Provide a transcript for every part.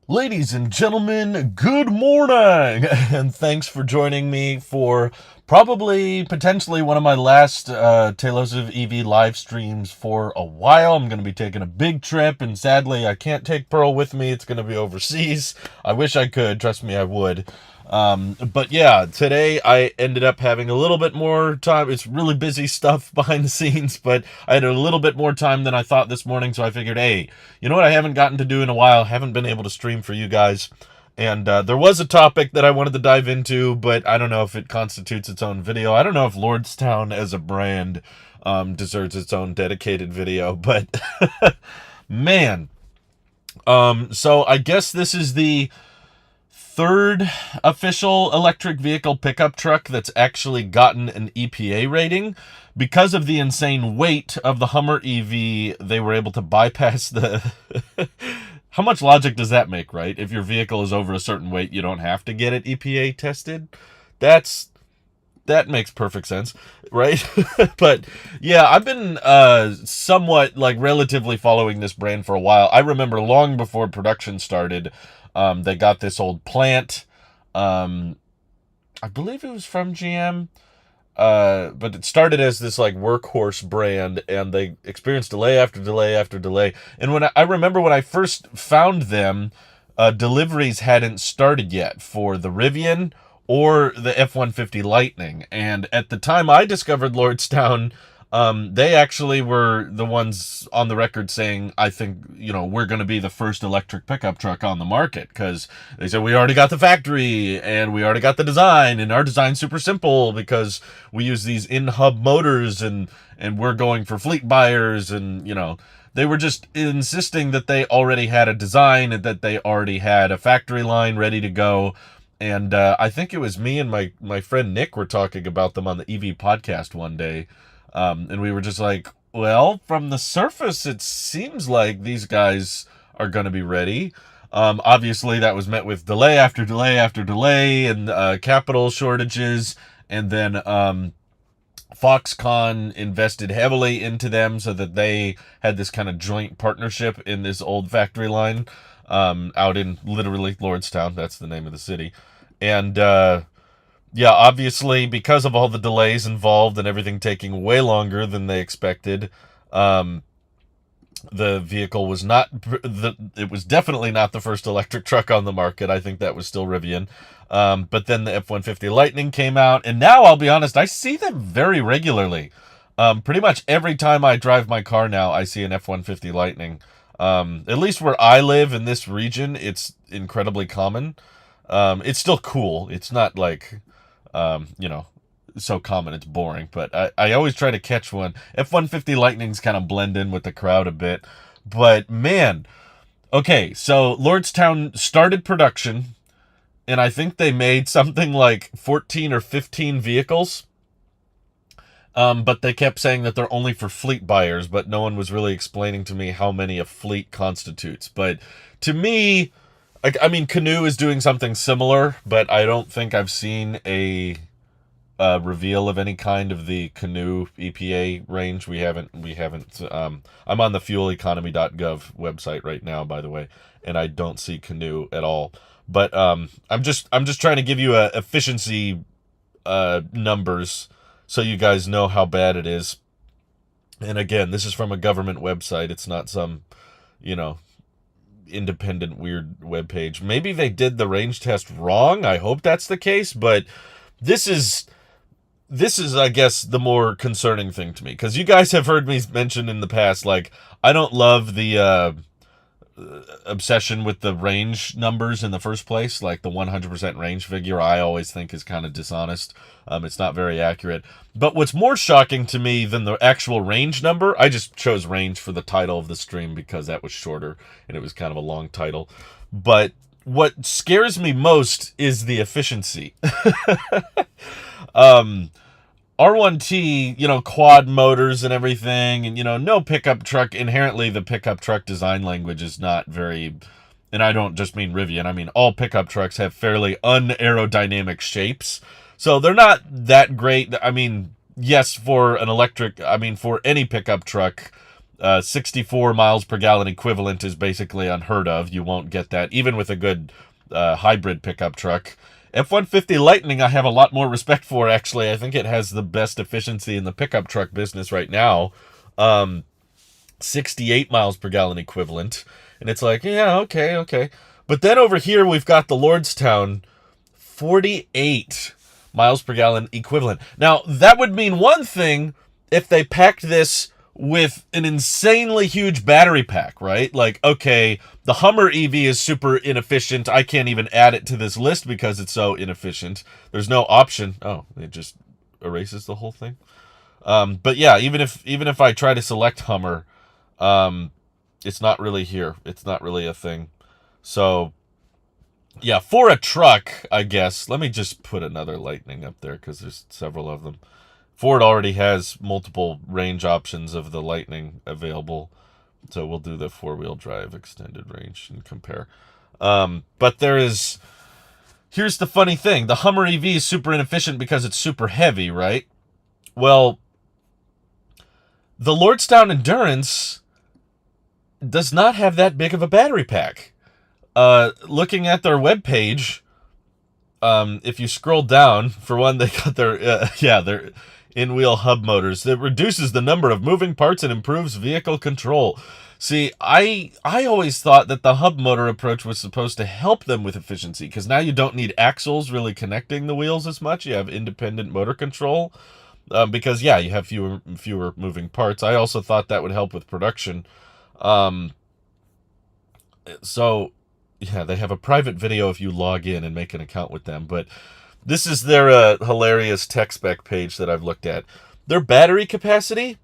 Ladies and gentlemen, good morning, and thanks for joining me for probably potentially one of my last Taylor's of EV live streams for a while. I'm going to be taking a big trip, and sadly, I can't take Pearl with me. It's going to be overseas. I wish I could. Trust me, I would. But yeah, today I ended up having a little bit more time. It's really busy stuff behind the scenes, but I had a little bit more time than I thought this morning, so I figured, hey, you know what I haven't gotten to do in a while? Haven't been able to stream for you guys. And there was a topic that I wanted to dive into, but I don't know if it constitutes its own video. I don't know if Lordstown as a brand deserves its own dedicated video, but man. So I guess this is the third official electric vehicle pickup truck that's actually gotten an EPA rating. Because of the insane weight of the Hummer EV, they were able to bypass the... How much logic does that make, right? If your vehicle is over a certain weight, you don't have to get it EPA tested. That makes perfect sense, right? But yeah, I've been somewhat like relatively following this brand for a while. I remember long before production started, they got this old plant. I believe it was from GM. But it started as this like workhorse brand, and they experienced delay after delay after delay. And when I remember when I first found them, deliveries hadn't started yet for the Rivian or the F-150 Lightning. And at the time I discovered Lordstown, they actually were the ones on the record saying, I think, we're going to be the first electric pickup truck on the market, because they said we already got the factory and we already got the design, and our design's super simple because we use these in-hub motors, and we're going for fleet buyers, and, they were just insisting that they already had a design and that they already had a factory line ready to go. And I think it was me and my friend Nick were talking about them on the EV podcast one day. And we were just like, well, from the surface, it seems like these guys are going to be ready. Obviously, that was met with delay after delay after delay, and capital shortages. And then Foxconn invested heavily into them so that they had this kind of joint partnership in this old factory line out in literally Lordstown. That's the name of the city. And yeah, obviously, because of all the delays involved and everything taking way longer than they expected, the vehicle was not, it was definitely not the first electric truck on the market. I think that was still Rivian. But then the F-150 Lightning came out, and now, I'll be honest, I see them very regularly. Pretty much every time I drive my car now, I see an F-150 Lightning. At least where I live in this region, it's incredibly common. It's still cool. It's not like, so common it's boring, but I always try to catch one. F-150 Lightnings kind of blend in with the crowd a bit. But man, okay, so Lordstown started production, and I think they made something like 14 or 15 vehicles. But they kept saying that they're only for fleet buyers, but no one was really explaining to me how many a fleet constitutes. But to me, like, I mean, Canoe is doing something similar, but I don't think I've seen a reveal of any kind of the Canoe EPA range. We haven't. I'm on the fueleconomy.gov website right now, by the way, and I don't see Canoe at all. But I'm just trying to give you a efficiency numbers so you guys know how bad it is. And again, this is from a government website. It's not some, independent weird webpage. Maybe they did the range test wrong. I hope that's the case, but this is I guess the more concerning thing to me, because you guys have heard me mention in the past, like, I don't love the obsession with the range numbers in the first place. Like the 100% range figure, I always think is kind of dishonest. It's not very accurate. But what's more shocking to me than the actual range number, I just chose range for the title of the stream because that was shorter and it was kind of a long title. But what scares me most is the efficiency. R1T, quad motors and everything, and, no pickup truck. Inherently, the pickup truck design language is not very, and I don't just mean Rivian, I mean all pickup trucks have fairly unaerodynamic shapes. So they're not that great. I mean, yes, for an electric, for any pickup truck, 64 miles per gallon equivalent is basically unheard of. You won't get that, even with a good hybrid pickup truck. F-150 Lightning I have a lot more respect for, actually. I think it has the best efficiency in the pickup truck business right now. 68 miles per gallon equivalent. And it's like, yeah, okay. But then over here we've got the Lordstown, 48 miles per gallon equivalent. Now, that would mean one thing if they packed this with an insanely huge battery pack, right? Like, okay, the Hummer EV is super inefficient. I can't even add it to this list because it's so inefficient. There's no option. Oh, it just erases the whole thing. But yeah, even if I try to select Hummer, it's not really here. It's not really a thing. So yeah, for a truck, I guess. Let me just put another Lightning up there because there's several of them. Ford already has multiple range options of the Lightning available. So we'll do the four-wheel drive extended range and compare. But here's the funny thing. The Hummer EV is super inefficient because it's super heavy, right? Well, the Lordstown Endurance does not have that big of a battery pack. Looking at their webpage, if you scroll down, for one, they got their in-wheel hub motors that reduces the number of moving parts and improves vehicle control. See, I always thought that the hub motor approach was supposed to help them with efficiency, because now you don't need axles really connecting the wheels as much. You have independent motor control, because yeah, you have fewer moving parts. I also thought that would help with production. So yeah, they have a private video if you log in and make an account with them. But this is their hilarious tech spec page that I've looked at. Their battery capacity,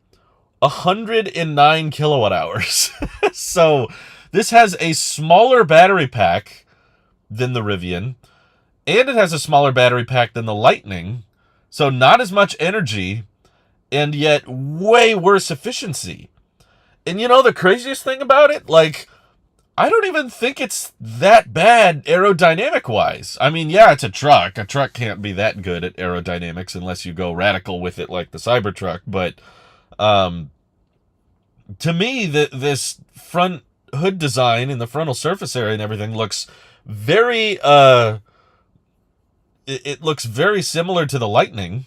109 kilowatt hours. So this has a smaller battery pack than the Rivian, and it has a smaller battery pack than the Lightning. So not as much energy, and yet way worse efficiency. And you know the craziest thing about it? Like, I don't even think it's that bad aerodynamic-wise. I mean, yeah, it's a truck. A truck can't be that good at aerodynamics unless you go radical with it like the Cybertruck. But to me, this front hood design and the frontal surface area and everything looks very... it looks very similar to the Lightning.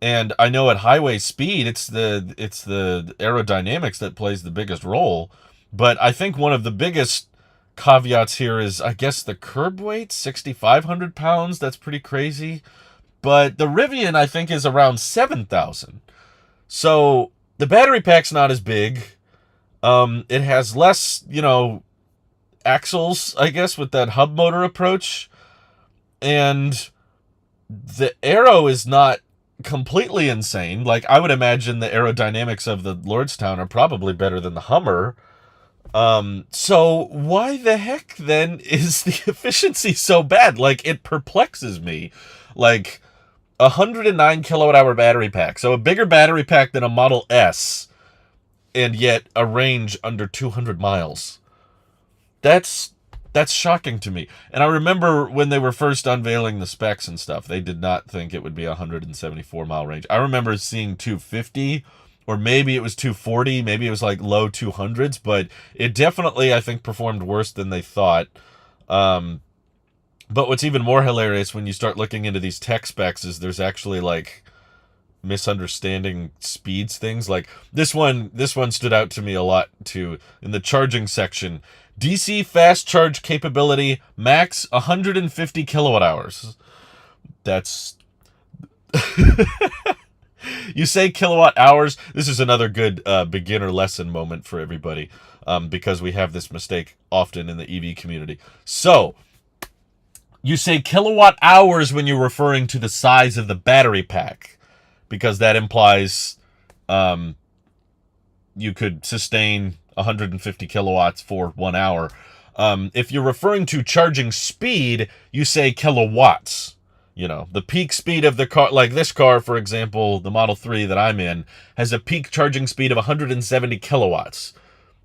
And I know at highway speed, it's the aerodynamics that plays the biggest role. But I think one of the biggest caveats here is, I guess, the curb weight, 6,500 pounds. That's pretty crazy. But the Rivian, I think, is around 7,000. So the battery pack's not as big. It has less, axles, I guess, with that hub motor approach. And the aero is not completely insane. Like, I would imagine the aerodynamics of the Lordstown are probably better than the Hummer. So why the heck then is the efficiency so bad? Like, it perplexes me. Like, 109 kilowatt hour battery pack. So a bigger battery pack than a Model S, and yet a range under 200 miles. That's shocking to me. And I remember when they were first unveiling the specs and stuff, they did not think it would be a 174 mile range. I remember seeing 250, or maybe it was 240, maybe it was like low 200s, but it definitely, I think, performed worse than they thought. But what's even more hilarious when you start looking into these tech specs is there's actually like misunderstanding speeds things. Like this one stood out to me a lot too. In the charging section, DC fast charge capability, max 150 kilowatt hours. That's... You say kilowatt hours. This is another good beginner lesson moment for everybody, because we have this mistake often in the EV community. So, you say kilowatt hours when you're referring to the size of the battery pack, because that implies you could sustain 150 kilowatts for 1 hour. If you're referring to charging speed, you say kilowatts. You know, the peak speed of the car, like this car, for example, the Model 3 that I'm in, has a peak charging speed of 170 kilowatts.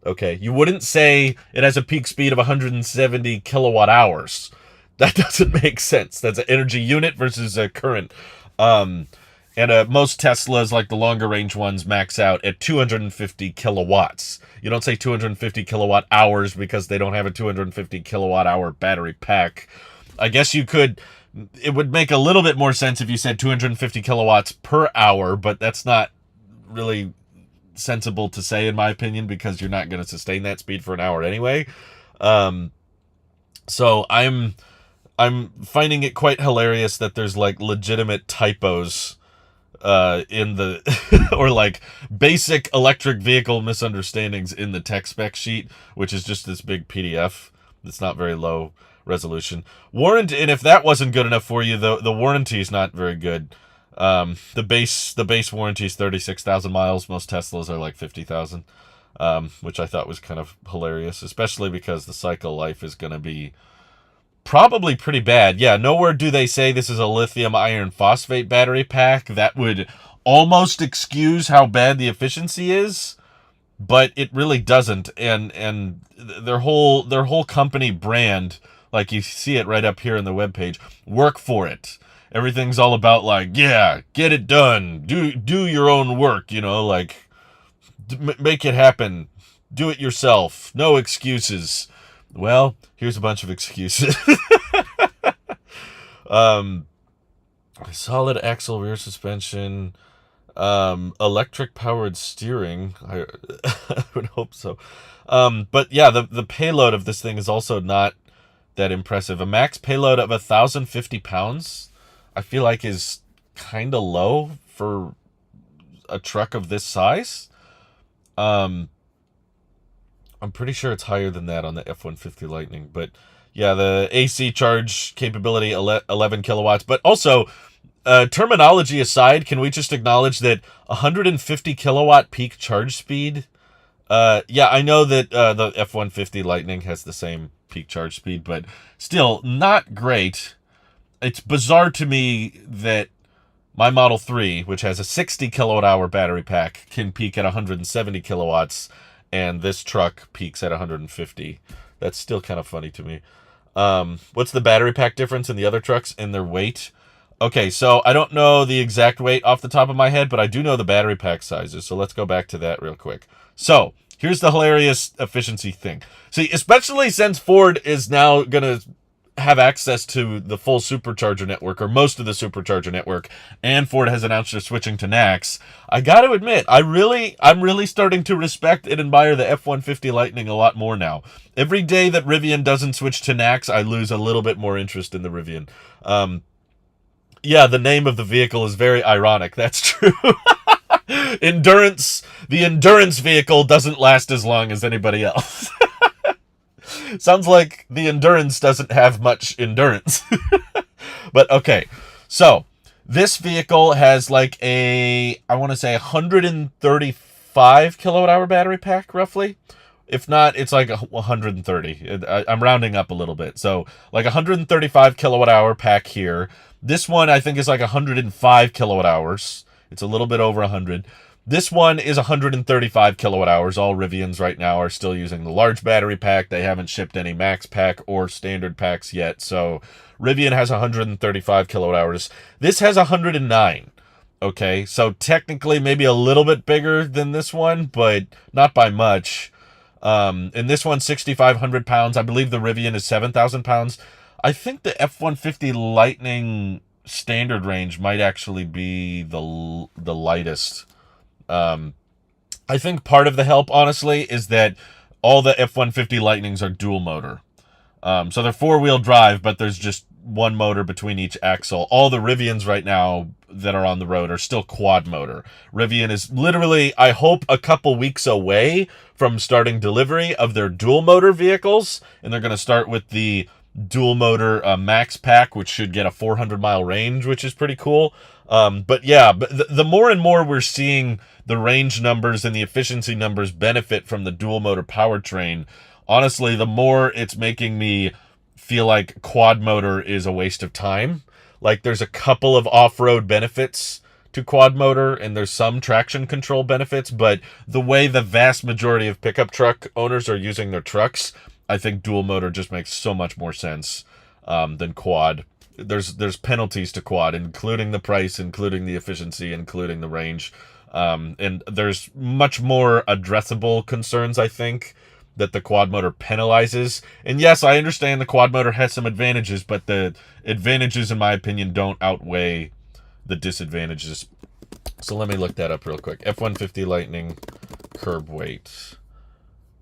Okay, you wouldn't say it has a peak speed of 170 kilowatt hours. That doesn't make sense. That's an energy unit versus a current. And And most Teslas, like the longer range ones, max out at 250 kilowatts. You don't say 250 kilowatt hours because they don't have a 250 kilowatt hour battery pack. I guess you could, it would make a little bit more sense if you said 250 kilowatts per hour, but that's not really sensible to say in my opinion, because you're not going to sustain that speed for an hour anyway. So I'm finding it quite hilarious that there's like legitimate typos in the or like basic electric vehicle misunderstandings in the tech spec sheet, which is just this big PDF that's not very low resolution. Warranty, and if that wasn't good enough for you, the warranty is not very good. The base warranty is 36,000 miles. Most Teslas are like 50,000, which I thought was kind of hilarious, especially because the cycle life is going to be probably pretty bad. Yeah, nowhere do they say this is a lithium iron phosphate battery pack. That would almost excuse how bad the efficiency is, but it really doesn't. And their whole company brand, like you see it right up here in the webpage, work for it. Everything's all about like, yeah, get it done. Do your own work, you know, like make it happen. Do it yourself. No excuses. Well, here's a bunch of excuses. Solid axle rear suspension, electric powered steering. I would hope so. But yeah, the payload of this thing is also not that impressive. A max payload of 1,050 pounds, I feel like is kind of low for a truck of this size. I'm pretty sure it's higher than that on the F-150 Lightning, but yeah, the AC charge capability, 11 kilowatts. But also, terminology aside, can we just acknowledge that 150 kilowatt peak charge speed? Yeah, I know that the F-150 Lightning has the same peak charge speed, but still not great. It's bizarre to me that my Model 3, which has a 60 kilowatt hour battery pack, can peak at 170 kilowatts, and this truck peaks at 150. That's still kind of funny to me. What's the battery pack difference in the other trucks and their weight? Okay, so I don't know the exact weight off the top of my head, but I do know the battery pack sizes, so let's go back to that real quick. So, here's the hilarious efficiency thing. See, especially since Ford is now going to have access to the full supercharger network, or most of the supercharger network, and Ford has announced they're switching to NACS, I got to admit, I'm really starting to respect and admire the F-150 Lightning a lot more now. Every day that Rivian doesn't switch to NACS, I lose a little bit more interest in the Rivian. Yeah, the name of the vehicle is very ironic. That's true. The endurance vehicle doesn't last as long as anybody else. Sounds like the endurance doesn't have much endurance. But okay, so this vehicle has like I want to say 135 kilowatt hour battery pack, roughly. If not, it's like 130. I'm rounding up a little bit. So like 135 kilowatt hour pack here. This one I think is like 105 kilowatt hours. It's a little bit over 100. This one is 135 kilowatt hours. All Rivians right now are still using the large battery pack. They haven't shipped any max pack or standard packs yet. So Rivian has 135 kilowatt hours. This has 109. Okay, so technically maybe a little bit bigger than this one, but not by much. And this one's 6,500 pounds. I believe the Rivian is 7,000 pounds. I think the F-150 Lightning standard range might actually be the lightest. I think part of the help, honestly, is that all the F-150 Lightnings are dual motor. So they're four-wheel drive, but there's just one motor between each axle. All the Rivians right now that are on the road are still quad motor. Rivian is literally, I hope, a couple weeks away from starting delivery of their dual motor vehicles, and they're going to start with the dual motor max pack, which should get a 400-mile range, which is pretty cool. But yeah, the more and more we're seeing the range numbers and the efficiency numbers benefit from the dual motor powertrain, honestly, the more it's making me feel like quad motor is a waste of time. Like, there's a couple of off-road benefits to quad motor, and there's some traction control benefits, but the way the vast majority of pickup truck owners are using their trucks, I think dual motor just makes so much more sense than quad. there's penalties to quad, including the price, including the efficiency, including the range. And there's much more addressable concerns, I think, that the quad motor penalizes. And yes, I understand the quad motor has some advantages, but the advantages, in my opinion, don't outweigh the disadvantages. So let me look that up real quick. F-150 Lightning curb weight.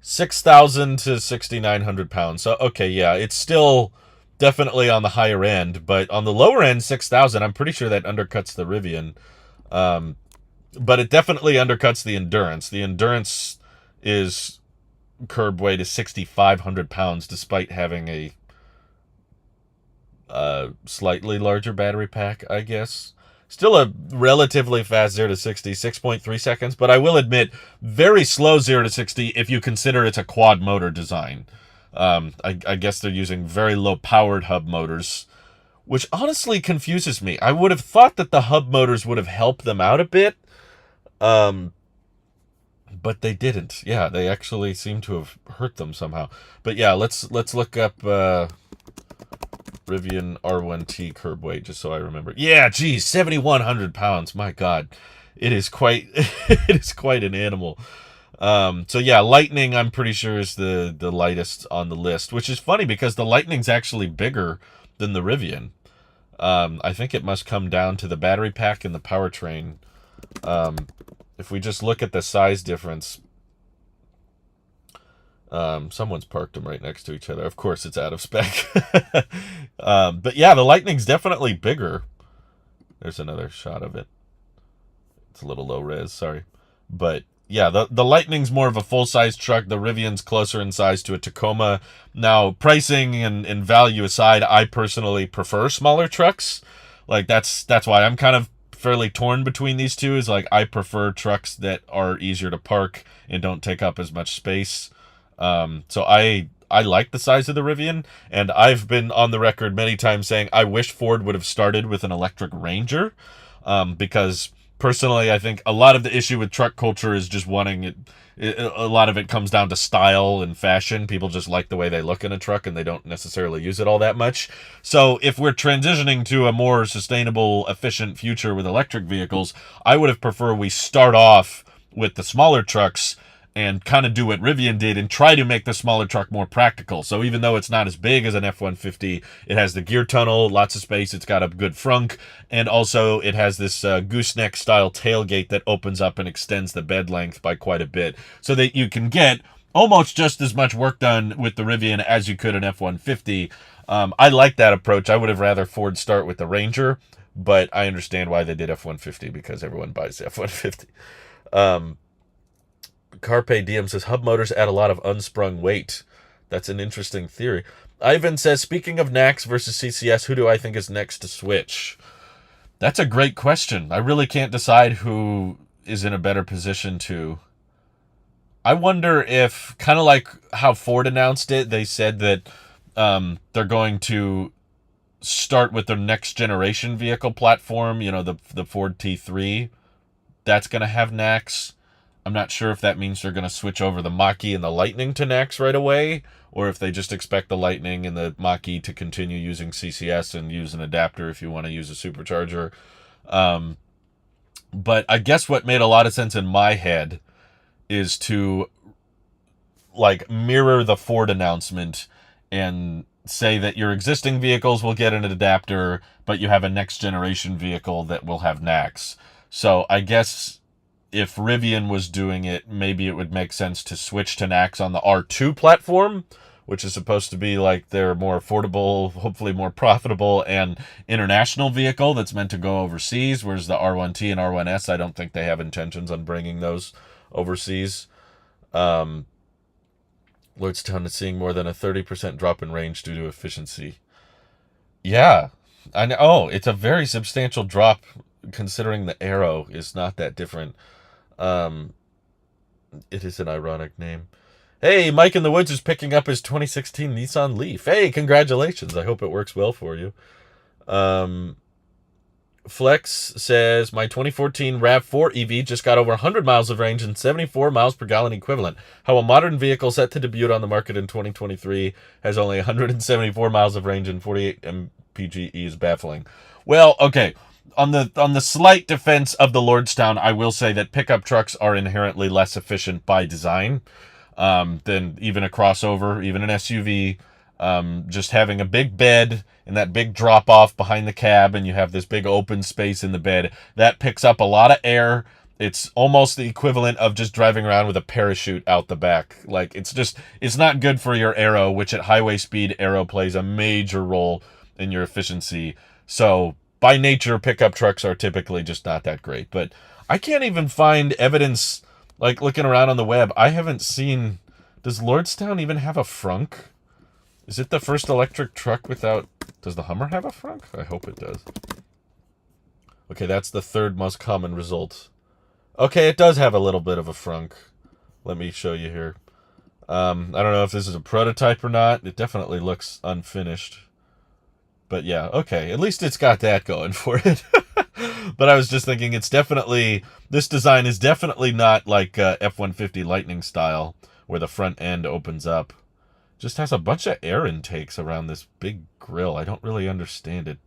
6,000 to 6,900 pounds. So, okay, yeah, it's still definitely on the higher end, but on the lower end, 6,000, I'm pretty sure that undercuts the Rivian. But it definitely undercuts the Endurance. The Endurance is curb weight is 6,500 pounds, despite having a slightly larger battery pack, I guess. Still a relatively fast 0 to 60, 6.3 seconds, but I will admit, very slow 0 to 60 if you consider it's a quad motor design. I guess they're using very low-powered hub motors, which honestly confuses me. I would have thought that the hub motors would have helped them out a bit, but they didn't. Yeah, they actually seem to have hurt them somehow. But yeah, let's look up Rivian R1T curb weight, just so I remember. Yeah, geez, 7,100 pounds. My God, it is quite it is quite an animal. So yeah, Lightning, I'm pretty sure, is the lightest on the list, which is funny because the Lightning's actually bigger than the Rivian. I think it must come down to the battery pack and the powertrain. If we just look at the size difference, someone's parked them right next to each other. Of course, it's out of spec. But yeah, the Lightning's definitely bigger. There's another shot of it. It's a little low res, sorry. But yeah, the Lightning's more of a full-size truck. The Rivian's closer in size to a Tacoma. Now, pricing and value aside, I personally prefer smaller trucks. Like, that's why I'm kind of fairly torn between these two. Is like, I prefer trucks that are easier to park and don't take up as much space. So I like the size of the Rivian, and I've been on the record many times saying I wish Ford would have started with an electric Ranger, because personally I think a lot of the issue with truck culture is just wanting it. A lot of it comes down to style and fashion. People just like the way they look in a truck, and they don't necessarily use it all that much. So if we're transitioning to a more sustainable, efficient future with electric vehicles, I would have preferred we start off with the smaller trucks and kind of do what Rivian did and try to make the smaller truck more practical. So even though it's not as big as an F-150, it has the gear tunnel, lots of space, it's got a good frunk, and also it has this gooseneck style tailgate that opens up and extends the bed length by quite a bit, so that you can get almost just as much work done with the Rivian as you could an F-150. I like that approach. I would have rather Ford start with the Ranger, but I understand why they did F-150, because everyone buys the F-150. Carplay DM says, hub motors add a lot of unsprung weight. That's an interesting theory. Ivan says, speaking of NACS versus CCS, who do I think is next to switch? That's a great question. I really can't decide who is in a better position to. I wonder if, kind of like how Ford announced it, they said that they're going to start with their next generation vehicle platform, you know, the Ford T3. That's going to have NACS. I'm not sure if that means they're going to switch over the Mach-E and the Lightning to NACS right away, or if they just expect the Lightning and the Mach-E to continue using CCS and use an adapter if you want to use a supercharger. But I guess what made a lot of sense in my head is to like mirror the Ford announcement and say that your existing vehicles will get an adapter, but you have a next generation vehicle that will have NACS. So I guess if Rivian was doing it, maybe it would make sense to switch to NACS on the R2 platform, which is supposed to be like their more affordable, hopefully more profitable and international vehicle that's meant to go overseas, whereas the R1T and R1S, I don't think they have intentions on bringing those overseas. Lordstown is seeing more than a 30% drop in range due to efficiency. Yeah, I know. Oh, it's a very substantial drop considering the Aero is not that different. It is an ironic name. Hey, Mike in the Woods is picking up his 2016 Nissan Leaf. Hey, congratulations. I hope it works well for you. Flex says, my 2014 RAV4 EV just got over 100 miles of range and 74 miles per gallon equivalent. How a modern vehicle set to debut on the market in 2023 has only 174 miles of range and 48 PGE is baffling. Well, okay. On the slight defense of the Lordstown, I will say that pickup trucks are inherently less efficient by design than even a crossover, even an SUV. Just having a big bed and that big drop off behind the cab, and you have this big open space in the bed that picks up a lot of air. It's almost the equivalent of just driving around with a parachute out the back. Like, it's not good for your aero, which at highway speed, aero plays a major role in your efficiency. So by nature, pickup trucks are typically just not that great. But I can't even find evidence, like looking around on the web, I haven't seen, does Lordstown even have a frunk? Is it the first electric truck without, does the Hummer have a frunk? I hope it does. Okay, that's the third most common result. Okay, it does have a little bit of a frunk. Let me show you here. I don't know if this is a prototype or not. It definitely looks unfinished. But yeah, okay. At least it's got that going for it. But I was just thinking this design is definitely not like F-150 Lightning style, where the front end opens up. Just has a bunch of air intakes around this big grill. I don't really understand it.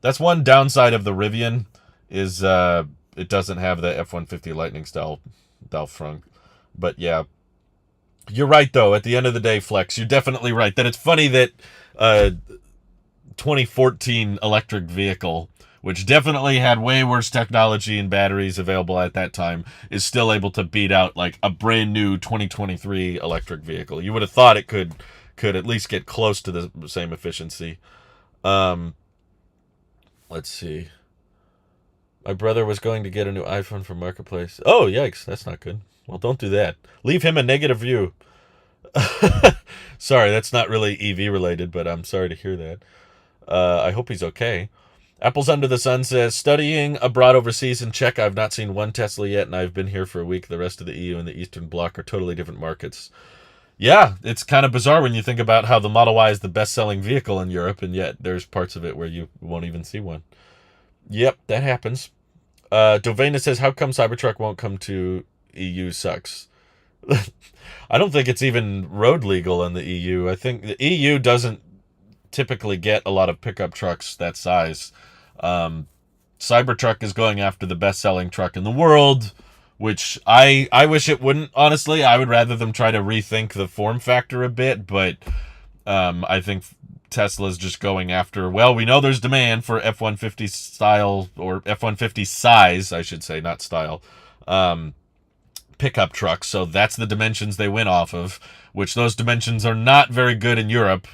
That's one downside of the Rivian, is it doesn't have the F-150 Lightning style frunk. But yeah, you're right though. At the end of the day, Flex, you're definitely right that it's funny that 2014 electric vehicle, which definitely had way worse technology and batteries available at that time, is still able to beat out like a brand new 2023 electric vehicle. You would have thought it could at least get close to the same efficiency. Let's see. My brother was going to get a new iPhone from Marketplace. Oh, yikes. That's not good. Well, don't do that. Leave him a negative review. Sorry, that's not really EV related, but I'm sorry to hear that. I hope he's okay. Apple's Under the Sun says, studying abroad overseas in Czech, I've not seen one Tesla yet, and I've been here for a week. The rest of the EU and the Eastern Bloc are totally different markets. Yeah, it's kind of bizarre when you think about how the Model Y is the best-selling vehicle in Europe, and yet there's parts of it where you won't even see one. Yep, that happens. Dovena says, how come Cybertruck won't come to EU? Sucks. I don't think it's even road legal in the EU. I think the EU doesn't typically get a lot of pickup trucks that size. Cybertruck is going after the best-selling truck in the world, which I wish it wouldn't, honestly. I would rather them try to rethink the form factor a bit, but I think Tesla's just going after, well, we know there's demand for F-150 style, or F-150 size, I should say, not style, pickup trucks, so that's the dimensions they went off of, which those dimensions are not very good in Europe.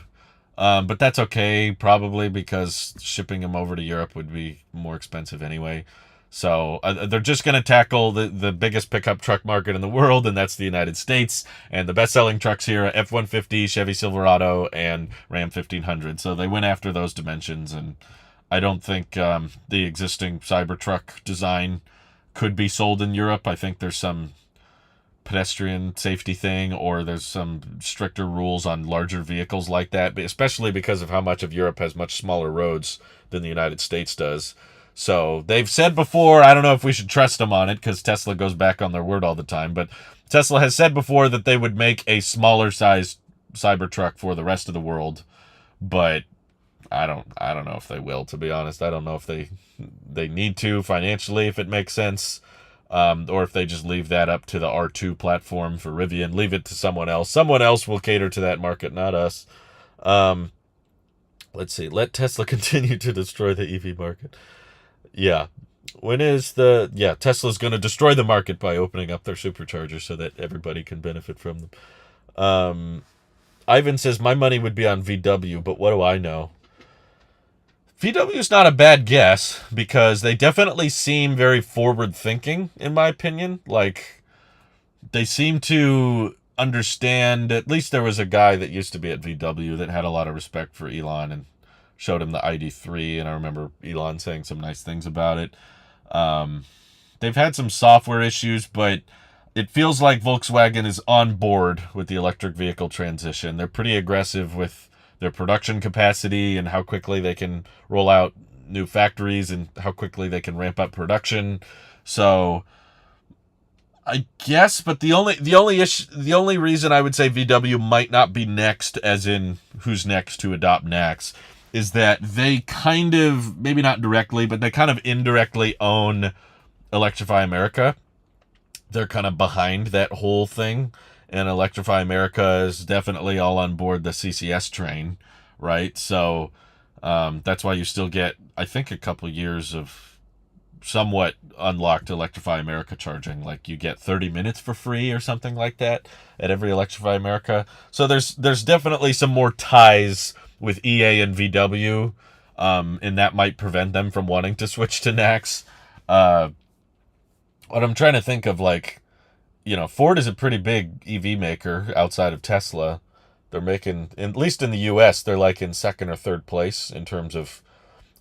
But that's okay, probably, because shipping them over to Europe would be more expensive anyway. So they're just going to tackle the biggest pickup truck market in the world, and that's the United States. And the best-selling trucks here are F-150, Chevy Silverado, and Ram 1500. So they went after those dimensions, and I don't think the existing Cybertruck design could be sold in Europe. I think there's some pedestrian safety thing, or there's some stricter rules on larger vehicles like that, but especially because of how much of Europe has much smaller roads than the United States does. So they've said before, I don't know if we should trust them on it, because Tesla goes back on their word all the time, but Tesla has said before that they would make a smaller size Cybertruck for the rest of the world, but I don't know if they will, to be honest. I don't know if they need to financially, if it makes sense. Or if they just leave that up to the R2 platform for Rivian, leave it to someone else. Someone else will cater to that market, not us. Let's see. Let Tesla continue to destroy the EV market. Yeah. Tesla's going to destroy the market by opening up their superchargers so that everybody can benefit from them. Ivan says, my money would be on VW, but what do I know? VW is not a bad guess, because they definitely seem very forward-thinking, in my opinion. Like, they seem to understand, at least there was a guy that used to be at VW that had a lot of respect for Elon and showed him the ID3, and I remember Elon saying some nice things about it. They've had some software issues, but it feels like Volkswagen is on board with the electric vehicle transition. They're pretty aggressive with their production capacity and how quickly they can roll out new factories and how quickly they can ramp up production. So I guess, but the only reason I would say VW might not be next, as in who's next to adopt NACS, is that they kind of, maybe not directly, but they kind of indirectly own Electrify America. They're kind of behind that whole thing. And Electrify America is definitely all on board the CCS train, right? So that's why you still get, I think, a couple years of somewhat unlocked Electrify America charging. Like you get 30 minutes for free or something like that at every Electrify America. So there's definitely some more ties with EA and VW, and that might prevent them from wanting to switch to NACS. What I'm trying to think of, like, Ford is a pretty big EV maker outside of Tesla. They're making, at least in the US, they're like in second or third place in terms of,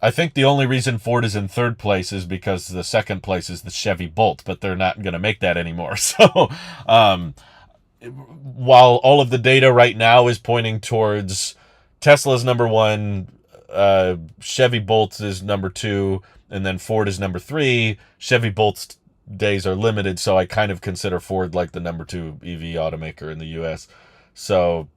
I think the only reason Ford is in third place is because the second place is the Chevy Bolt, but they're not going to make that anymore. So, while all of the data right now is pointing towards Tesla's number one, Chevy Bolt is number two, and then Ford is number three, Chevy Bolt's days are limited, so I kind of consider Ford like the number two EV automaker in the US. So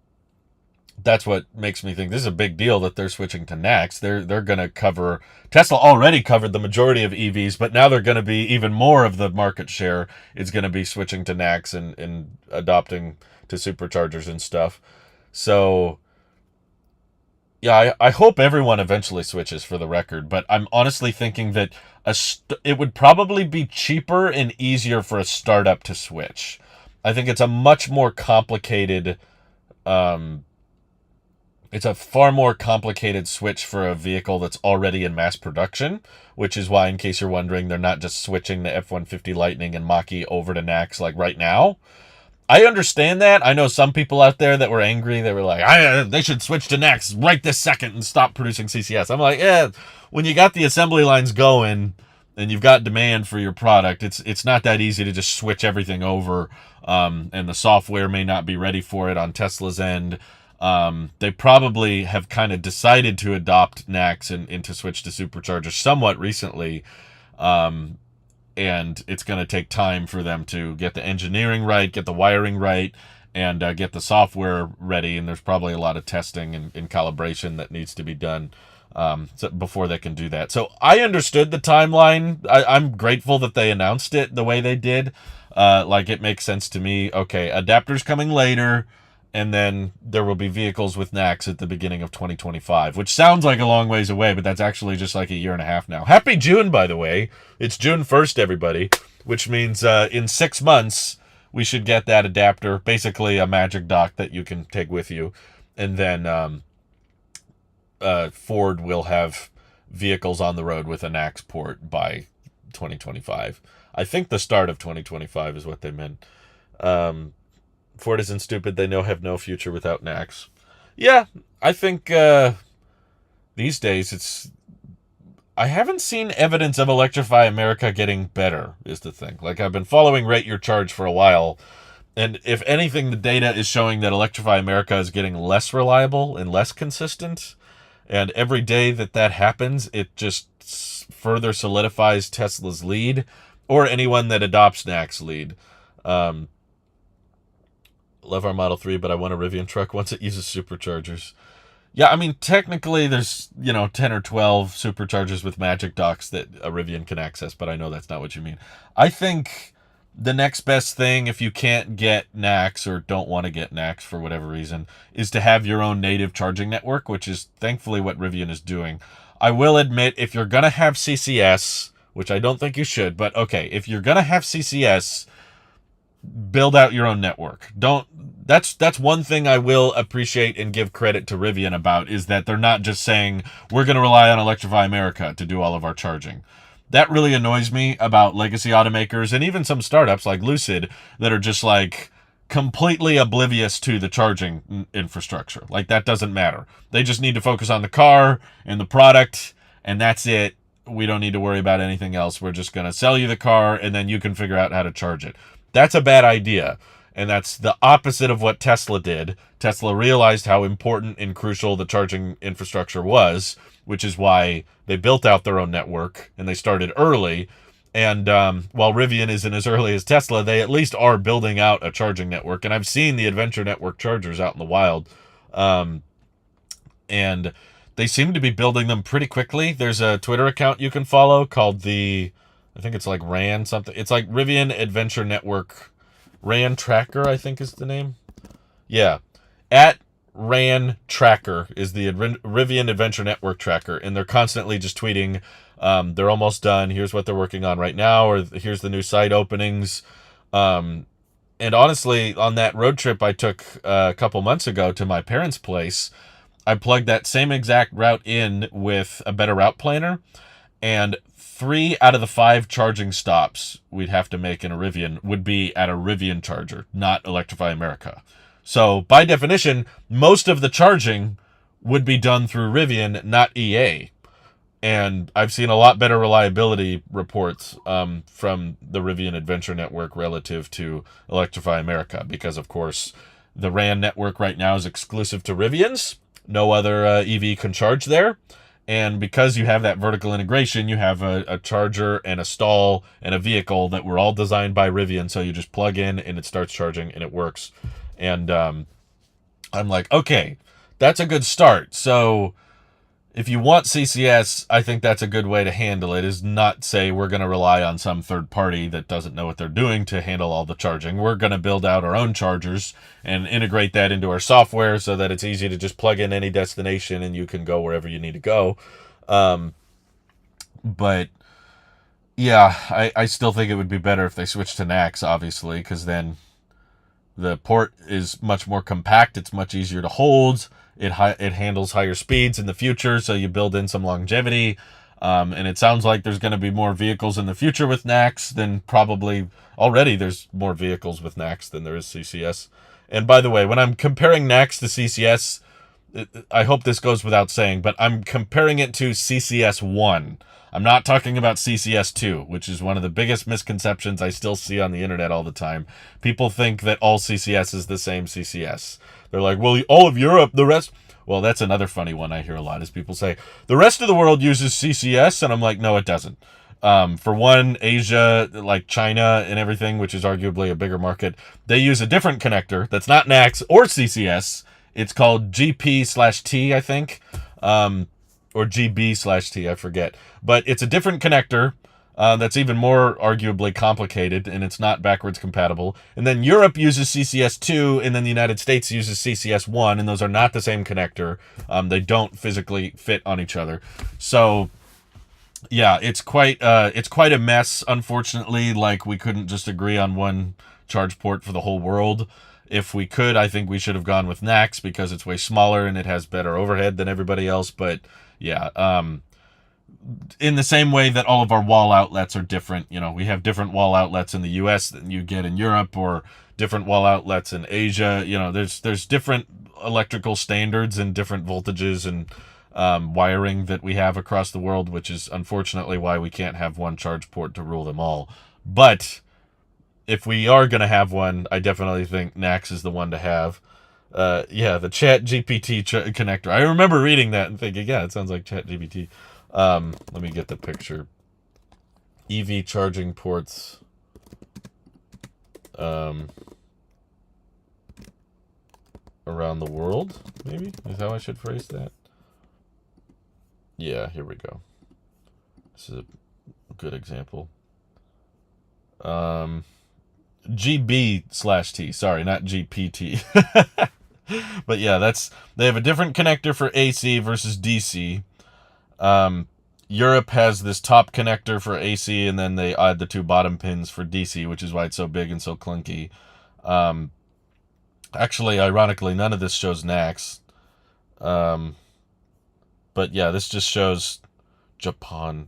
that's what makes me think this is a big deal that they're switching to NACS. They're going to cover, Tesla already covered the majority of EVs, but now they're going to be even more of the market share. It's going to be switching to NACS and adopting to superchargers and stuff. So yeah, I hope everyone eventually switches, for the record, but I'm honestly thinking that it would probably be cheaper and easier for a startup to switch. I think it's a much more complicated, it's a far more complicated switch for a vehicle that's already in mass production, which is why, in case you're wondering, they're not just switching the F-150 Lightning and Mach-E over to NACS like right now. I understand that. I know some people out there that were angry. They were like, they should switch to NACS right this second and stop producing CCS. I'm like, when you got the assembly lines going and you've got demand for your product, it's not that easy to just switch everything over. And the software may not be ready for it on Tesla's end. They probably have kind of decided to adopt NACS and to switch to superchargers somewhat recently. And it's going to take time for them to get the engineering right, get the wiring right, and get the software ready. And there's probably a lot of testing and calibration that needs to be done before they can do that. So I understood the timeline. I'm grateful that they announced it the way they did. Like, it makes sense to me. Okay, adapters coming later, and then there will be vehicles with NACS at the beginning of 2025, which sounds like a long ways away, but that's actually just like a year and a half now. Happy June, by the way. It's June 1st, everybody, which means in 6 months, we should get that adapter, basically a magic dock that you can take with you. And then Ford will have vehicles on the road with a NACS port by 2025. I think the start of 2025 is what they meant. Ford isn't stupid. They have no future without NACS. Yeah, I think these days I haven't seen evidence of Electrify America getting better, is the thing. Like, I've been following Rate Your Charge for a while, and if anything, the data is showing that Electrify America is getting less reliable and less consistent. And every day that happens, it just further solidifies Tesla's lead, or anyone that adopts NACS lead. Love our Model 3, but I want a Rivian truck once it uses superchargers. Yeah, I mean, technically there's, 10 or 12 superchargers with magic docks that a Rivian can access, but I know that's not what you mean. I think the next best thing, if you can't get NACS or don't want to get NACS for whatever reason, is to have your own native charging network, which is thankfully what Rivian is doing. I will admit, if you're going to have CCS, which I don't think you should, but okay, if you're going to have CCS, build out your own network. That's one thing I will appreciate and give credit to Rivian about, is that they're not just saying, we're going to rely on Electrify America to do all of our charging. That really annoys me about legacy automakers and even some startups like Lucid that are just like completely oblivious to the charging infrastructure. Like, that doesn't matter. They just need to focus on the car and the product, and that's it. We don't need to worry about anything else. We're just going to sell you the car, and then you can figure out how to charge it. That's a bad idea, and that's the opposite of what Tesla did. Tesla realized how important and crucial the charging infrastructure was, which is why they built out their own network, and they started early. And while Rivian isn't as early as Tesla, they at least are building out a charging network. And I've seen the Adventure Network chargers out in the wild. And they seem to be building them pretty quickly. There's a Twitter account you can follow called I think it's like RAN something. It's like Rivian Adventure Network. RAN Tracker, I think is the name. Yeah. At RAN Tracker is the Rivian Adventure Network Tracker. And they're constantly just tweeting, they're almost done. Here's what they're working on right now. Or here's the new site openings. And honestly, on that road trip I took a couple months ago to my parents' place, I plugged that same exact route in with a better route planner, and 3 out of the 5 charging stops we'd have to make in a Rivian would be at a Rivian charger, not Electrify America. So by definition, most of the charging would be done through Rivian, not EA. And I've seen a lot better reliability reports from the Rivian Adventure Network relative to Electrify America, because, of course, the RAN network right now is exclusive to Rivians. No other EV can charge there. And because you have that vertical integration, you have a charger and a stall and a vehicle that were all designed by Rivian. So you just plug in and it starts charging and it works. And I'm like, okay, that's a good start. So if you want CCS, I think that's a good way to handle it, is not say we're going to rely on some third party that doesn't know what they're doing to handle all the charging. We're going to build out our own chargers and integrate that into our software so that it's easy to just plug in any destination and you can go wherever you need to go. But yeah, I still think it would be better if they switched to NACS, obviously, because then the port is much more compact. It's much easier to hold. It handles higher speeds in the future, so you build in some longevity. And it sounds like there's going to be more vehicles in the future with NACS than probably already there's more vehicles with NACS than there is CCS. And by the way, when I'm comparing NACS to CCS, I hope this goes without saying, but I'm comparing it to CCS 1. I'm not talking about CCS 2, which is one of the biggest misconceptions I still see on the internet all the time. People think that all CCS is the same CCS. They're like, well, all of Europe, the rest... Well, that's another funny one I hear a lot, is people say, the rest of the world uses CCS, and I'm like, no, it doesn't. For one, Asia, like China and everything, which is arguably a bigger market, they use a different connector that's not NACS or CCS. It's called GP/T, I think, or GB/T, I forget. But it's a different connector that's even more arguably complicated, and it's not backwards compatible. And then Europe uses CCS2, and then the United States uses CCS1, and those are not the same connector. They don't physically fit on each other. So yeah, it's quite a mess, unfortunately. Like, we couldn't just agree on one charge port for the whole world. If we could, I think we should have gone with NACS because it's way smaller and it has better overhead than everybody else. But yeah, in the same way that all of our wall outlets are different, we have different wall outlets in the US than you get in Europe, or different wall outlets in Asia. There's different electrical standards and different voltages and wiring that we have across the world, which is unfortunately why we can't have one charge port to rule them all. But if we are going to have one, I definitely think NACS is the one to have. The Chat GPT connector. I remember reading that and thinking, yeah, it sounds like Chat GPT. Let me get the picture. EV charging ports. Around the world, maybe? Is how I should phrase that? Yeah, here we go. This is a good example. GB/T, sorry, not GPT. But yeah, they have a different connector for AC versus DC. Europe has this top connector for AC, and then they add the 2 bottom pins for DC, which is why it's so big and so clunky. Actually, ironically, none of this shows NACS. But yeah, this just shows Japan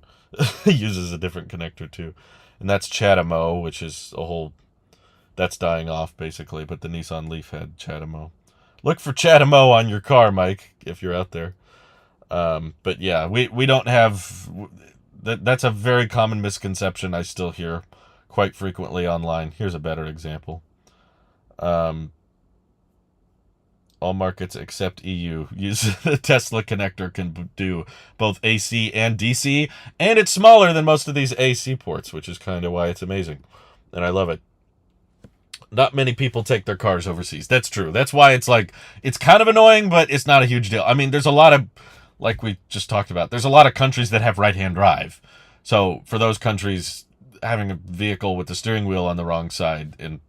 uses a different connector too. And that's CHAdeMO, which is that's dying off basically, but the Nissan Leaf had CHAdeMO. Look for CHAdeMO on your car, Mike, if you're out there. But yeah, we don't have... That's a very common misconception I still hear quite frequently online. Here's a better example. All markets except EU use the Tesla connector, can do both AC and DC, and it's smaller than most of these AC ports, which is kind of why it's amazing. And I love it. Not many people take their cars overseas. That's true. That's why it's kind of annoying, but it's not a huge deal. I mean, there's a lot of like we just talked about, there's a lot of countries that have right-hand drive. So for those countries, having a vehicle with the steering wheel on the wrong side and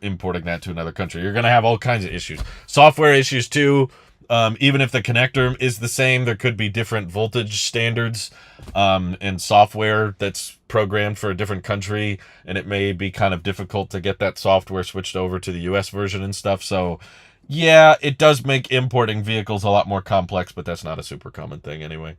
importing that to another country, you're going to have all kinds of issues. Software issues too. Even if the connector is the same, there could be different voltage standards and software that's programmed for a different country, and it may be kind of difficult to get that software switched over to the US version and stuff. So yeah, it does make importing vehicles a lot more complex, but that's not a super common thing anyway.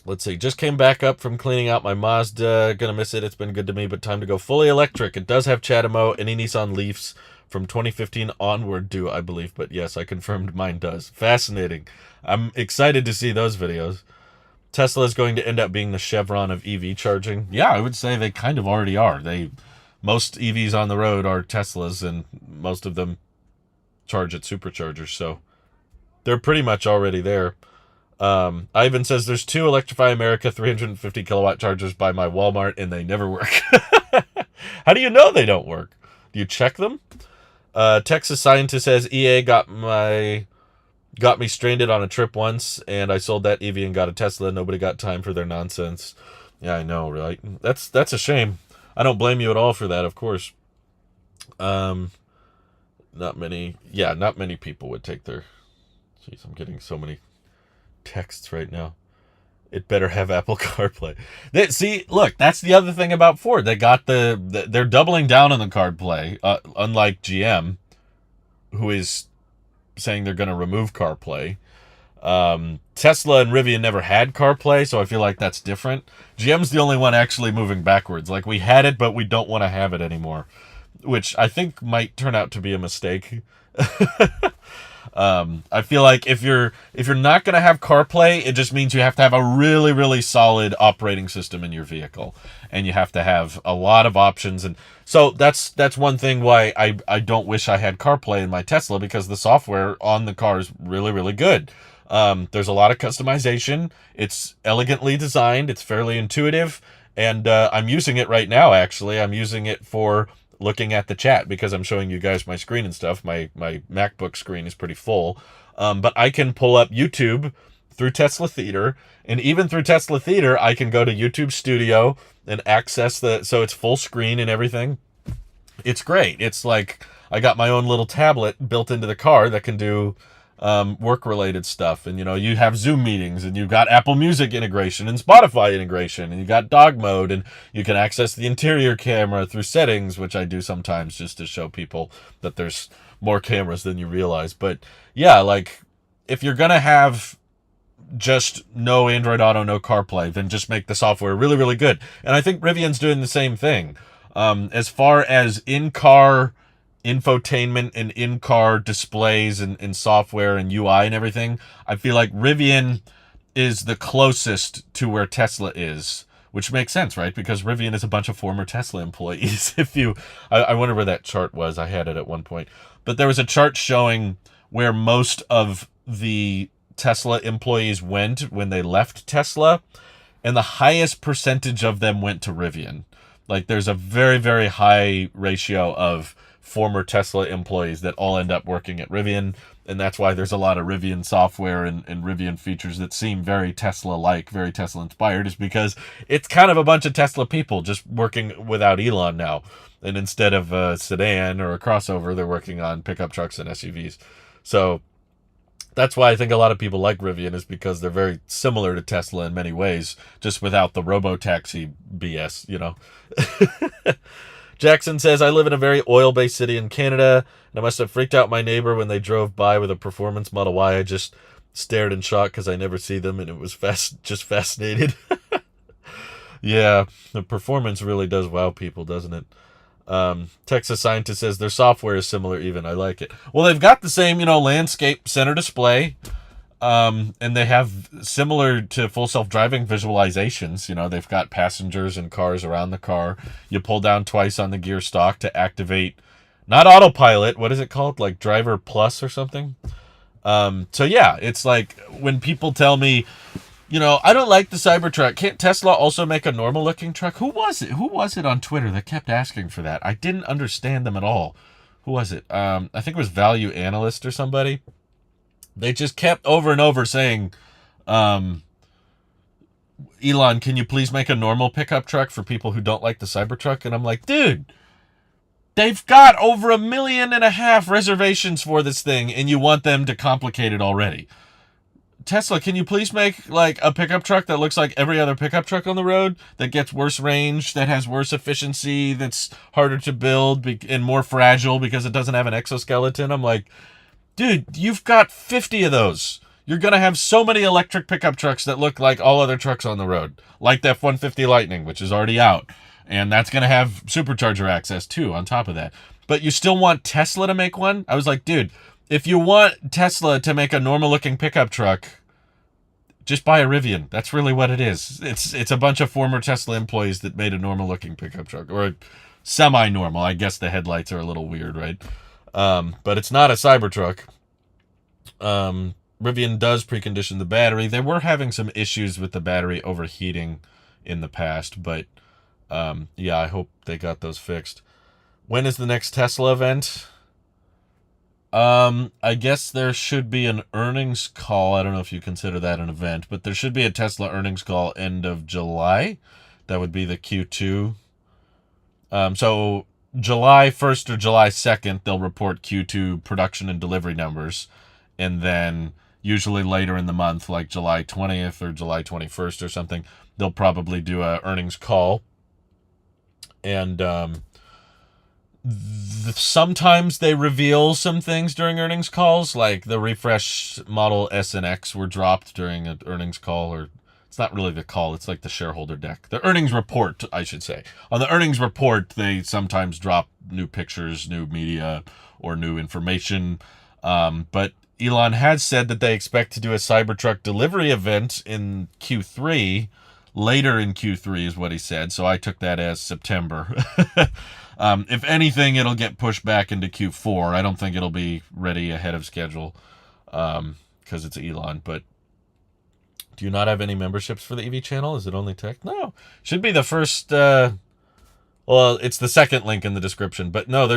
Let's see. Just came back up from cleaning out my Mazda. Gonna miss it. It's been good to me, but time to go fully electric. It does have CHAdeMO. Any Nissan Leafs from 2015 onward do, I believe. But yes, I confirmed mine does. Fascinating. I'm excited to see those videos. Tesla is going to end up being the Chevron of EV charging. Yeah, I would say they kind of already are. Most EVs on the road are Teslas, and most of them charge at superchargers. So they're pretty much already there. Ivan says there's 2 Electrify America 350 kilowatt chargers by my Walmart, and they never work. How do you know they don't work? Do you check them? Texas Scientist says EA got me stranded on a trip once, and I sold that EV and got a Tesla. Nobody got time for their nonsense. Yeah, I know, right? That's a shame. I don't blame you at all for that, of course. Not many people would take their... Jeez, I'm getting so many texts right now. It better have Apple CarPlay. See, look, that's the other thing about Ford. They got they're doubling down on the CarPlay, unlike GM, who is saying they're going to remove CarPlay. Tesla and Rivian never had CarPlay, so I feel like that's different. GM's the only one actually moving backwards. Like, we had it, but we don't want to have it anymore, which I think might turn out to be a mistake. I feel like if you're not going to have CarPlay, it just means you have to have a really, really solid operating system in your vehicle, and you have to have a lot of options. And so that's one thing why I don't wish I had CarPlay in my Tesla, because the software on the car is really, really good. There's a lot of customization. It's elegantly designed. It's fairly intuitive, and I'm using it right now. Actually, I'm using it for looking at the chat, because I'm showing you guys my screen and stuff. My MacBook screen is pretty full. But I can pull up YouTube through Tesla Theater, and even through Tesla Theater, I can go to YouTube Studio and access so it's full screen and everything. It's great. It's like I got my own little tablet built into the car that can do work-related stuff. And, you have Zoom meetings, and you've got Apple Music integration and Spotify integration, and you got dog mode, and you can access the interior camera through settings, which I do sometimes just to show people that there's more cameras than you realize. But yeah, like, if you're going to have just no Android Auto, no CarPlay, then just make the software really, really good. And I think Rivian's doing the same thing. As far as in-car infotainment and in-car displays and software and UI and everything, I feel like Rivian is the closest to where Tesla is, which makes sense, right? Because Rivian is a bunch of former Tesla employees. I wonder where that chart was. I had it at one point, but there was a chart showing where most of the Tesla employees went when they left Tesla, and the highest percentage of them went to Rivian. Like, there's a very, very high ratio of former Tesla employees that all end up working at Rivian, and that's why there's a lot of Rivian software and Rivian features that seem very Tesla-like, very Tesla-inspired, is because it's kind of a bunch of Tesla people just working without Elon now. And instead of a sedan or a crossover, they're working on pickup trucks and SUVs. So that's why I think a lot of people like Rivian, is because they're very similar to Tesla in many ways, just without the robo-taxi BS, Jackson says, I live in a very oil-based city in Canada, and I must have freaked out my neighbor when they drove by with a performance Model Y. I just stared in shock because I never see them, and it was just fascinated. Yeah, the performance really does wow people, doesn't it? Texas Scientist says, their software is similar even. I like it. Well, they've got the same, landscape center display. And they have, similar to full self-driving visualizations, they've got passengers and cars around the car. You pull down twice on the gear stalk to activate, not autopilot, what is it called? Like Driver Plus or something? So yeah, it's like when people tell me, I don't like the Cybertruck. Can't Tesla also make a normal looking truck? Who was it on Twitter that kept asking for that? I didn't understand them at all. Who was it? I think it was Value Analyst or somebody. They just kept over and over saying, Elon, can you please make a normal pickup truck for people who don't like the Cybertruck? And I'm like, dude, they've got over 1.5 million reservations for this thing, and you want them to complicate it already. Tesla, can you please make like a pickup truck that looks like every other pickup truck on the road, that gets worse range, that has worse efficiency, that's harder to build and more fragile because it doesn't have an exoskeleton? I'm like, dude, you've got 50 of those. You're going to have so many electric pickup trucks that look like all other trucks on the road, like the F-150 Lightning, which is already out. And that's going to have supercharger access too on top of that. But you still want Tesla to make one? I was like, dude, if you want Tesla to make a normal looking pickup truck, just buy a Rivian. That's really what it is. It's a bunch of former Tesla employees that made a normal looking pickup truck, or a semi-normal. I guess the headlights are a little weird, right? But it's not a Cybertruck. Rivian does precondition the battery. They were having some issues with the battery overheating in the past, but yeah, I hope they got those fixed. When is the next Tesla event? I guess there should be an earnings call. I don't know if you consider that an event, but there should be a Tesla earnings call end of July. That would be the Q2. So July 1st or July 2nd, they'll report Q2 production and delivery numbers. And then usually later in the month, like July 20th or July 21st or something, they'll probably do a earnings call. And sometimes they reveal some things during earnings calls, like the refresh Model S and X were dropped during an earnings call, or it's not really the call, it's like the shareholder deck. The earnings report, I should say. On the earnings report, they sometimes drop new pictures, new media, or new information. But Elon has said that they expect to do a Cybertruck delivery event in Q3. Later in Q3 is what he said, so I took that as September. If anything, it'll get pushed back into Q4. I don't think it'll be ready ahead of schedule because it's Elon. But do you not have any memberships for the EV channel? Is it only tech? No. Should be the first... well, it's the second link in the description. But no,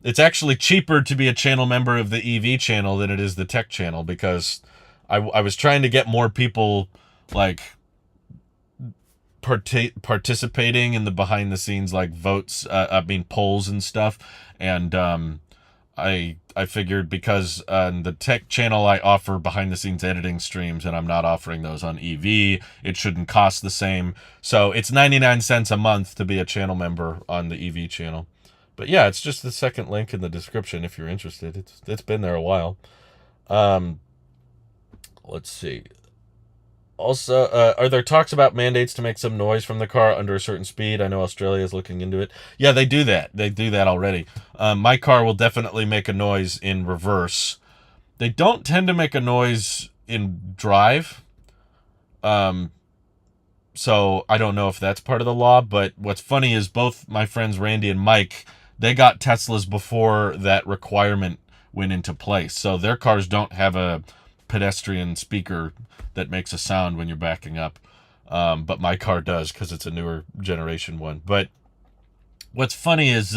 it's actually cheaper to be a channel member of the EV channel than it is the tech channel, because I was trying to get more people like participating in the behind the scenes like votes, polls and stuff. And I figured, because on the tech channel I offer behind the scenes editing streams, and I'm not offering those on EV, it shouldn't cost the same. So it's 99 cents a month to be a channel member on the EV channel. But yeah, it's just the second link in the description if you're interested. It's been there a while. Let's see. Also, are there talks about mandates to make some noise from the car under a certain speed? I know Australia is looking into it. Yeah, they do that. They do that already. My car will definitely make a noise in reverse. They don't tend to make a noise in drive. So I don't know if that's part of the law, but what's funny is both my friends Randy and Mike, they got Teslas before that requirement went into place. So their cars don't have a pedestrian speaker that makes a sound when you're backing up. But my car does, because it's a newer generation one. But what's funny is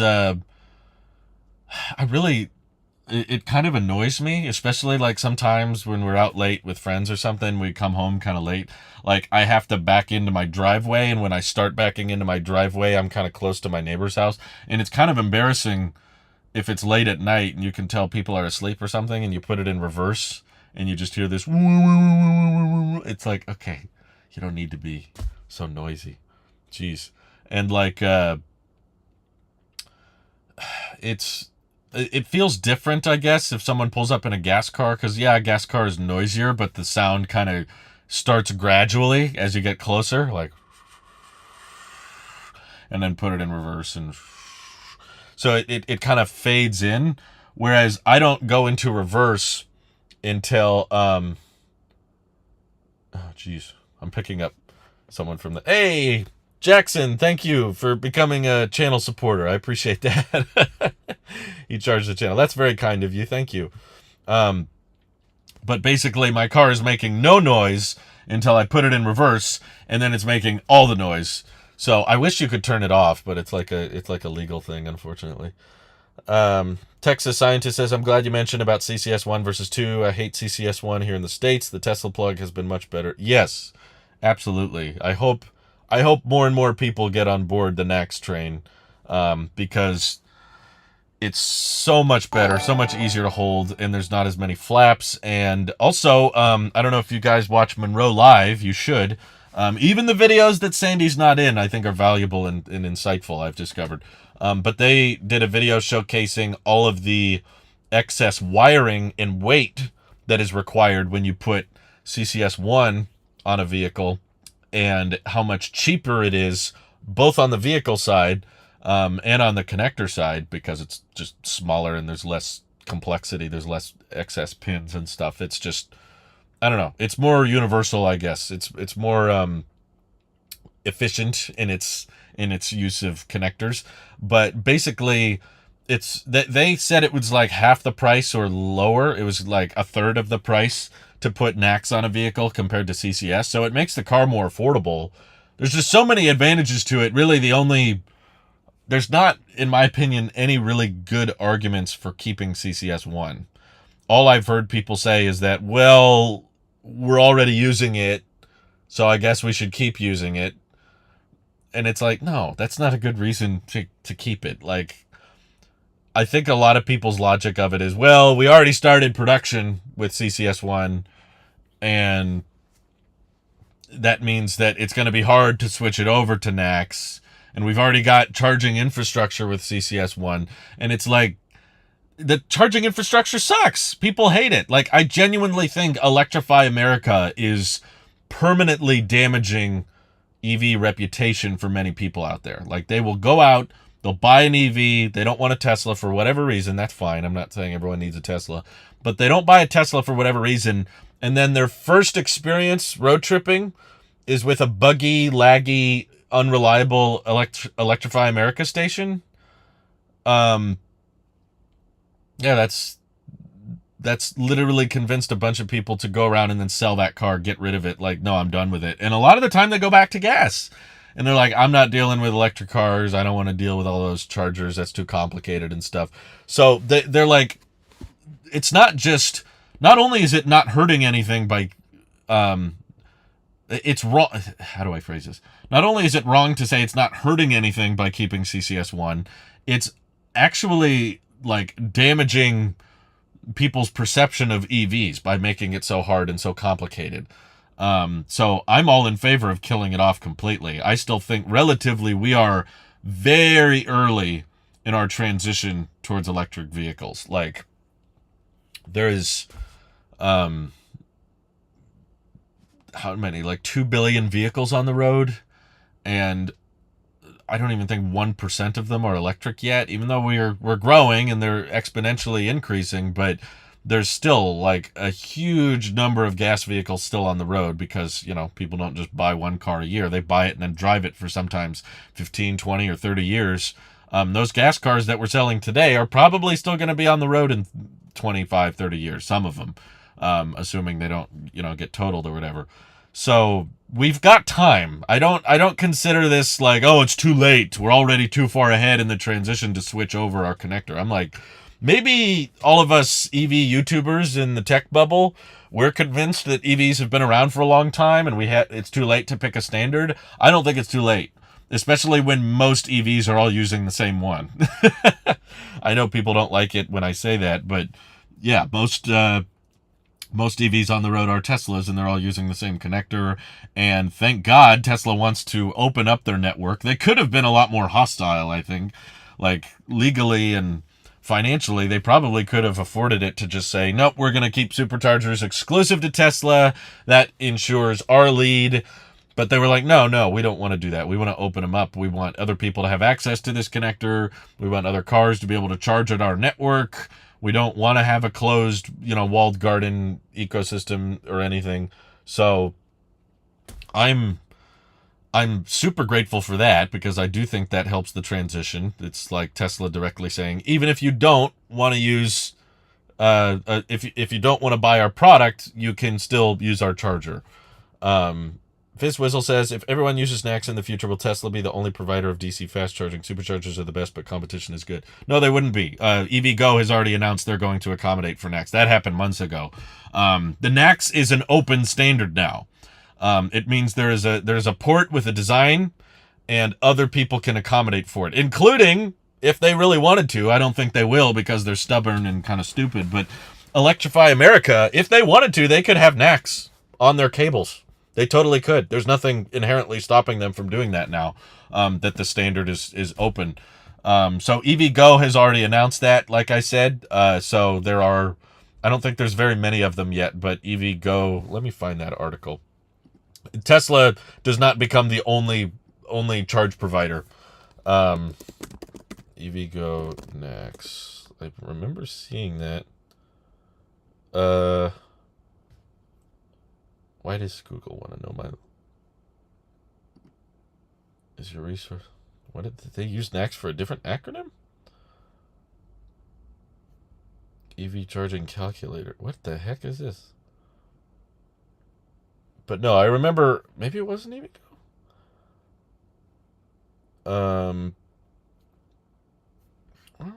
it kind of annoys me, especially like sometimes when we're out late with friends or something, we come home kind of late. Like I have to back into my driveway, and when I start backing into my driveway, I'm kind of close to my neighbor's house. And it's kind of embarrassing if it's late at night and you can tell people are asleep or something, and you put it in reverse and you just hear this. It's like, okay, you don't need to be so noisy. Jeez. And like, it feels different, I guess, if someone pulls up in a gas car, because yeah, a gas car is noisier, but the sound kind of starts gradually as you get closer, like, and then put it in reverse, and so it kind of fades in, whereas I don't go into reverse until oh geez, I'm picking up someone from the... Hey, Jackson, thank you for becoming a channel supporter. I appreciate that. You charged the channel. That's very kind of you. Thank you. But basically, my car is making no noise until I put it in reverse, and then it's making all the noise. So I wish you could turn it off, but it's like a legal thing, unfortunately. Texas scientist says, I'm glad you mentioned about CCS 1 versus 2. I hate CCS 1 here in the States. The Tesla plug has been much better. Yes, absolutely. I hope more and more people get on board the NACS train, because it's so much better, so much easier to hold, and there's not as many flaps. And also, I don't know if you guys watch Monroe Live. You should. Even the videos that Sandy's not in, I think, are valuable and insightful, I've discovered. But they did a video showcasing all of the excess wiring and weight that is required when you put CCS1 on a vehicle, and how much cheaper it is, both on the vehicle side and on the connector side, because it's just smaller and there's less complexity, there's less excess pins and stuff. It's just, I don't know, it's more universal, I guess. It's more efficient in its use of connectors. But basically, it's they said it was like half the price or lower. It was like a third of the price to put NACS on a vehicle compared to CCS. So it makes the car more affordable. There's just so many advantages to it. Really, there's not, in my opinion, any really good arguments for keeping CCS1. All I've heard people say is that, well, we're already using it, so I guess we should keep using it. And it's like, no, that's not a good reason to keep it. Like, I think a lot of people's logic of it is, well, we already started production with CCS1, and that means that it's going to be hard to switch it over to NACS, and we've already got charging infrastructure with CCS1. And it's like, the charging infrastructure sucks. People hate it. Like, I genuinely think Electrify America is permanently damaging EV reputation for many people out there. Like, they will go out, they'll buy an EV, they don't want a Tesla for whatever reason. That's fine. I'm not saying everyone needs a Tesla, but they don't buy a Tesla for whatever reason. And then their first experience road tripping is with a buggy, laggy, unreliable Electrify America station. Yeah, that's literally convinced a bunch of people to go around and then sell that car, get rid of it. Like, no, I'm done with it. And a lot of the time they go back to gas. And they're like, I'm not dealing with electric cars. I don't want to deal with all those chargers. That's too complicated and stuff. So they're like, it's not only is it not hurting anything by, it's wrong. How do I phrase this? Not only is it wrong to say it's not hurting anything by keeping CCS1, it's actually like damaging people's perception of EVs by making it so hard and so complicated. So I'm all in favor of killing it off completely. I still think relatively we are very early in our transition towards electric vehicles. Like, there is, how many, like 2 billion vehicles on the road, and I don't even think 1% of them are electric yet, even though we're growing and they're exponentially increasing. But there's still like a huge number of gas vehicles still on the road, because, you know, people don't just buy one car a year. They buy it and then drive it for sometimes 15, 20, or 30 years. Those gas cars that we're selling today are probably still going to be on the road in 25, 30 years, some of them, assuming they don't, get totaled or whatever. So we've got time. I don't consider this like, oh, it's too late, we're already too far ahead in the transition to switch over our connector. I'm like, maybe all of us EV YouTubers in the tech bubble, we're convinced that EVs have been around for a long time and it's too late to pick a standard. I don't think it's too late, especially when most EVs are all using the same one. I know people don't like it when I say that, but yeah, most EVs on the road are Teslas, and they're all using the same connector. And thank God Tesla wants to open up their network. They could have been a lot more hostile, I think. Like, legally and financially, they probably could have afforded it to just say, nope, we're going to keep superchargers exclusive to Tesla. That ensures our lead. But they were like, no, we don't want to do that. We want to open them up. We want other people to have access to this connector. We want other cars to be able to charge at our network. We don't want to have a closed, walled garden ecosystem or anything. So I'm super grateful for that, because I do think that helps the transition. It's like Tesla directly saying, even if you don't want to use, if you don't want to buy our product, you can still use our charger. Fizz Whistle says, if everyone uses NACS in the future, will Tesla be the only provider of DC fast charging? Superchargers are the best, but competition is good. No, they wouldn't be. EVgo has already announced they're going to accommodate for NACS. That happened months ago. The NACS is an open standard now. It means there is a port with a design, and other people can accommodate for it, including, if they really wanted to. I don't think they will because they're stubborn and kind of stupid, but Electrify America, if they wanted to, they could have NACS on their cables. They totally could. There's nothing inherently stopping them from doing that now, that the standard is open. So EVgo has already announced that, like I said. So there are, I don't think there's very many of them yet, but EVgo, let me find that article. Tesla does not become the only charge provider. EVgo NACS. I remember seeing that. Why does Google want to know my... Is your resource... What did they use NACS for a different acronym? EV charging calculator. What the heck is this? But no, I remember... Maybe it wasn't even... Where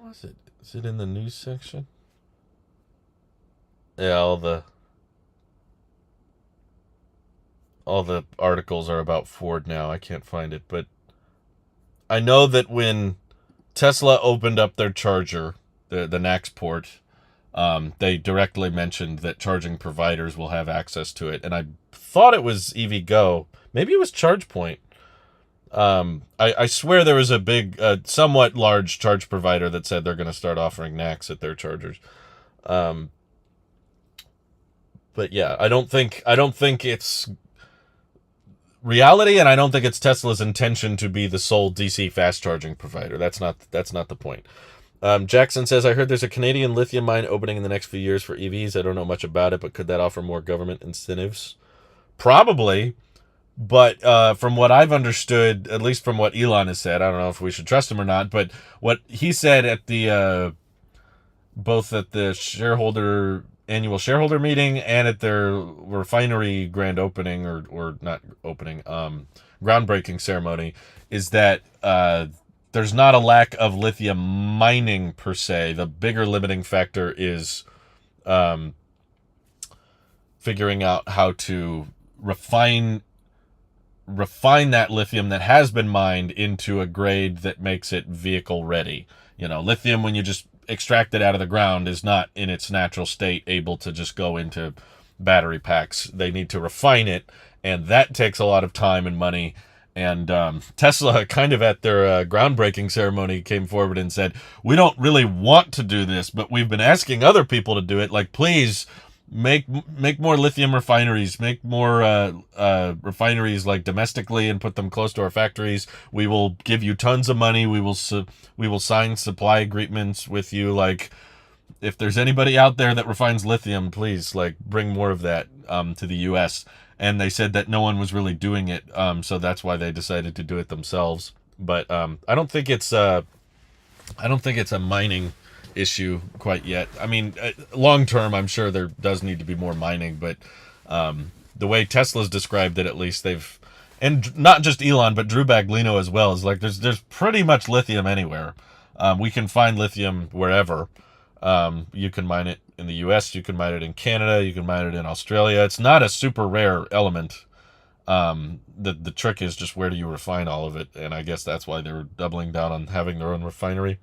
was it? Is it in the news section? Yeah, all the articles are about Ford now. I can't find it, but I know that when Tesla opened up their charger, the NACS port, they directly mentioned that charging providers will have access to it, and I thought it was EVgo. Maybe it was ChargePoint. I swear there was a big, somewhat large charge provider that said they're going to start offering NACS at their chargers. But yeah, I don't think it's reality, and I don't think it's Tesla's intention to be the sole DC fast charging provider. That's not the point. Jackson says, I heard there's a Canadian lithium mine opening in the next few years for EVs. I don't know much about it, but could that offer more government incentives? Probably, but from what I've understood, at least from what Elon has said, I don't know if we should trust him or not, but what he said at the both at the annual shareholder meeting and at their refinery grand opening, or not opening, groundbreaking ceremony, is that there's not a lack of lithium mining per se. The bigger limiting factor is figuring out how to refine that lithium that has been mined into a grade that makes it vehicle ready. You know, lithium, when you just extract it out of the ground, is not in its natural state able to just go into battery packs. They need to refine it, and that takes a lot of time and money. And Tesla, kind of at their groundbreaking ceremony, came forward and said, we don't really want to do this, but we've been asking other people to do it. Like, please make more lithium refineries, make more refineries like domestically and put them close to our factories. We will give you tons of money. We will sign supply agreements with you. Like, if there's anybody out there that refines lithium, please, like, bring more of that to the U.S. And they said that no one was really doing it, so that's why they decided to do it themselves. But I don't think it's a mining issue quite yet. I mean, long term, I'm sure there does need to be more mining, but the way Tesla's described it, at least, and not just Elon, but Drew Baglino as well, is like there's pretty much lithium anywhere. We can find lithium wherever. You can mine it in the US, you can mine it in Canada, you can mine it in Australia. It's not a super rare element. The trick is just, where do you refine all of it? And I guess that's why they're doubling down on having their own refinery.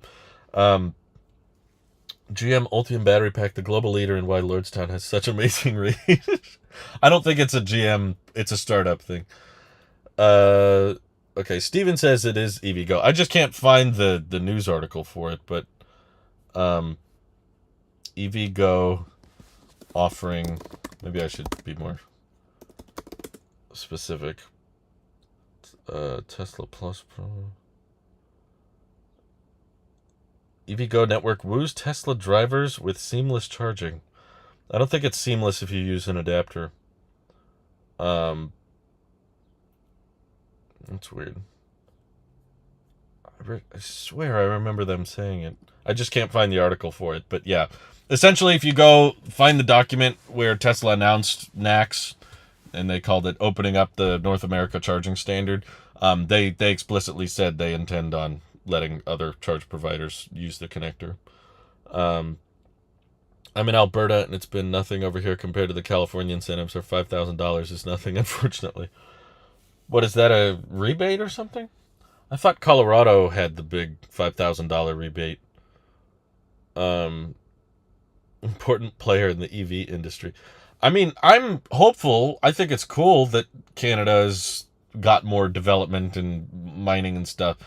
GM Ultium battery pack, the global leader, and why Lordstown has such amazing reach. I don't think it's a GM, it's a startup thing. Okay, Steven says it is EVgo. I just can't find the news article for it, but EVgo offering, maybe I should be more specific. Tesla Plus Pro. EVgo network woos Tesla drivers with seamless charging. I don't think it's seamless if you use an adapter. That's weird. I swear I remember them saying it. I just can't find the article for it. But yeah, essentially, if you go find the document where Tesla announced NACS, and they called it opening up the North America charging standard. They explicitly said they intend on letting other charge providers use the connector. I'm in Alberta, and it's been nothing over here compared to the California incentives. Or $5,000 is nothing, unfortunately. What is that, a rebate or something? I thought Colorado had the big $5,000 rebate. Important player in the EV industry. I mean, I'm hopeful. I think it's cool that Canada's got more development and mining and stuff.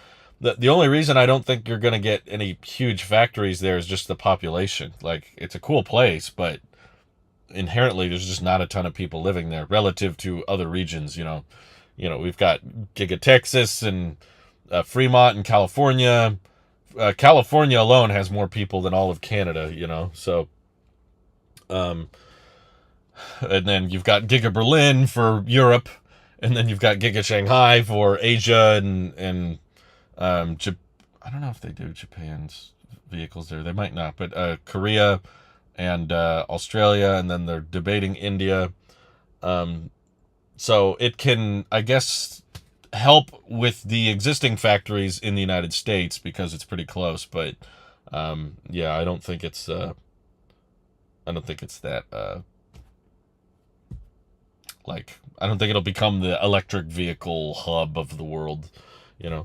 The only reason I don't think you're going to get any huge factories there is just the population. Like, it's a cool place, but inherently there's just not a ton of people living there relative to other regions. We've got Giga Texas and Fremont and California. California alone has more people than all of Canada, so and then you've got Giga Berlin for Europe, and then you've got Giga Shanghai for Asia, and I don't know if they do Japan's vehicles there. They might not, but Korea and Australia, and then they're debating India. So it can, I guess, help with the existing factories in the United States because it's pretty close. But yeah, I don't think it's that I don't think it'll become the electric vehicle hub of the world. In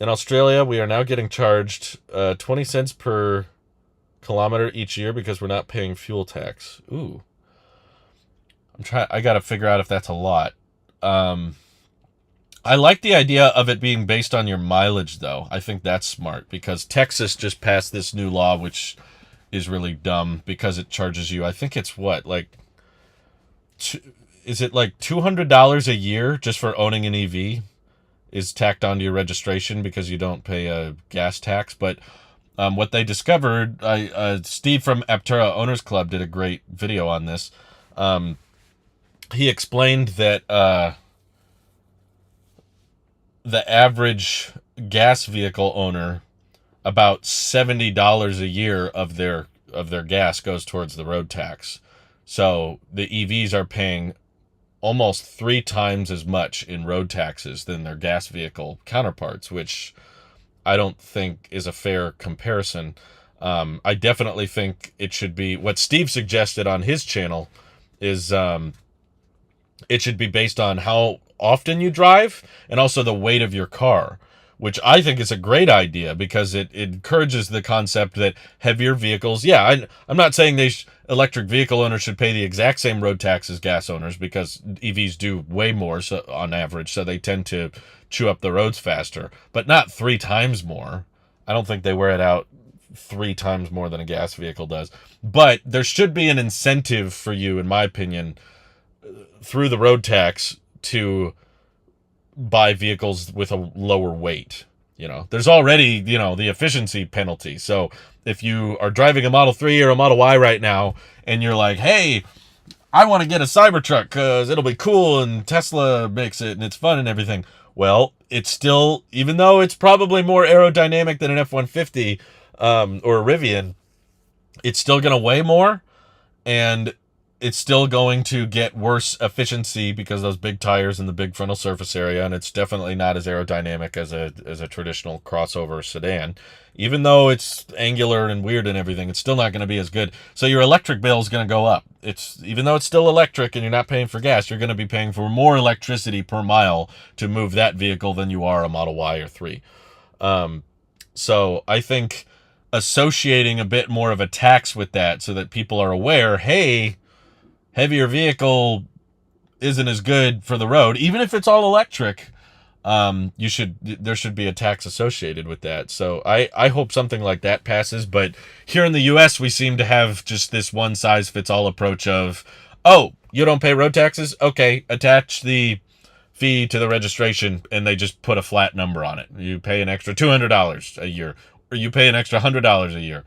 Australia, we are now getting charged 20 cents per kilometer each year because we're not paying fuel tax. Ooh. I got to figure out if that's a lot. I like the idea of it being based on your mileage, though. I think that's smart because Texas just passed this new law, which is really dumb because it charges you. I think it's is it like $200 a year just for owning an EV is tacked onto your registration because you don't pay a gas tax. But what they discovered, Steve from Aptura Owners Club did a great video on this. He explained that the average gas vehicle owner, about $70 a year of their gas goes towards the road tax. So the EVs are paying almost 3 times as much in road taxes than their gas vehicle counterparts, which I don't think is a fair comparison. I definitely think it should be what Steve suggested on his channel is it should be based on how often you drive and also the weight of your car, which I think is a great idea because it encourages the concept that heavier vehicles, I'm not saying electric vehicle owners should pay the exact same road tax as gas owners because EVs do way more on average, so they tend to chew up the roads faster, but not 3 times more. I don't think they wear it out 3 times more than a gas vehicle does. But there should be an incentive for you, in my opinion, through the road tax to buy vehicles with a lower weight. There's already, the efficiency penalty. So if you are driving a Model 3 or a Model Y right now and you're like, hey, I want to get a Cybertruck because it'll be cool and Tesla makes it and it's fun and everything. Well, it's still, even though it's probably more aerodynamic than an F-150 or a Rivian, it's still going to weigh more and it's still going to get worse efficiency because of those big tires and the big frontal surface area, and it's definitely not as aerodynamic as a traditional crossover sedan. Even though it's angular and weird and everything, it's still not going to be as good. So your electric bill is going to go up. Even though it's still electric and you're not paying for gas, you're going to be paying for more electricity per mile to move that vehicle than you are a Model Y or 3. So I think associating a bit more of a tax with that so that people are aware, hey, heavier vehicle isn't as good for the road, even if it's all electric. There should be a tax associated with that. So I hope something like that passes. But here in the U.S., we seem to have just this one size fits all approach of, oh, you don't pay road taxes? Okay, attach the fee to the registration, and they just put a flat number on it. You pay an extra $200 a year, or you pay an extra $100 a year.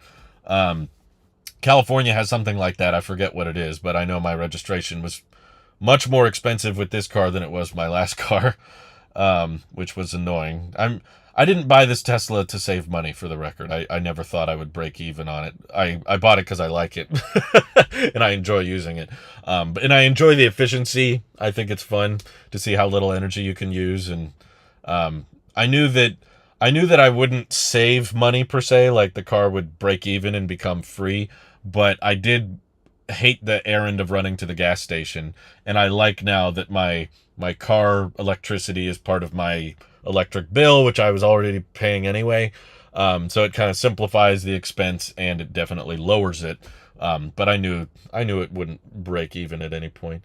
California has something like that. I forget what it is, but I know my registration was much more expensive with this car than it was my last car. which was annoying. I didn't buy this Tesla to save money, for the record. I never thought I would break even on it. I bought it because I like it and I enjoy using it. And I enjoy the efficiency. I think it's fun to see how little energy you can use. And I knew that I wouldn't save money per se, like the car would break even and become free, but I did hate the errand of running to the gas station. And I like now that my car electricity is part of my electric bill, which I was already paying anyway. So it kind of simplifies the expense and it definitely lowers it. But I knew it wouldn't break even at any point.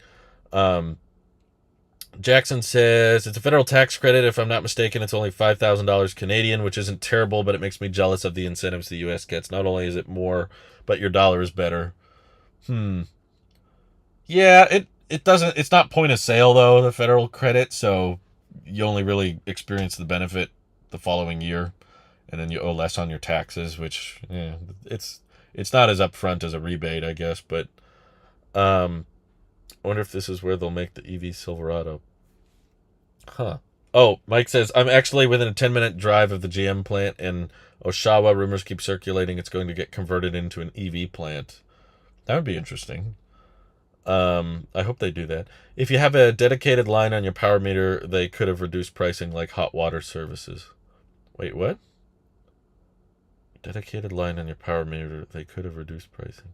Jackson says, it's a federal tax credit. If I'm not mistaken, it's only $5,000 Canadian, which isn't terrible, but it makes me jealous of the incentives the U.S. gets. Not only is it more, but your dollar is better. Yeah, it doesn't, it's not point of sale though, the federal credit, so you only really experience the benefit the following year, and then you owe less on your taxes, which, yeah, it's not as upfront as a rebate, I guess, but I wonder if this is where they'll make the EV Silverado. Huh. Oh, Mike says, I'm actually within a 10-minute drive of the GM plant in Oshawa. Rumors keep circulating it's going to get converted into an EV plant. That would be interesting. I hope they do that. If you have a dedicated line on your power meter, they could have reduced pricing like hot water services. Wait, what? Dedicated line on your power meter, they could have reduced pricing.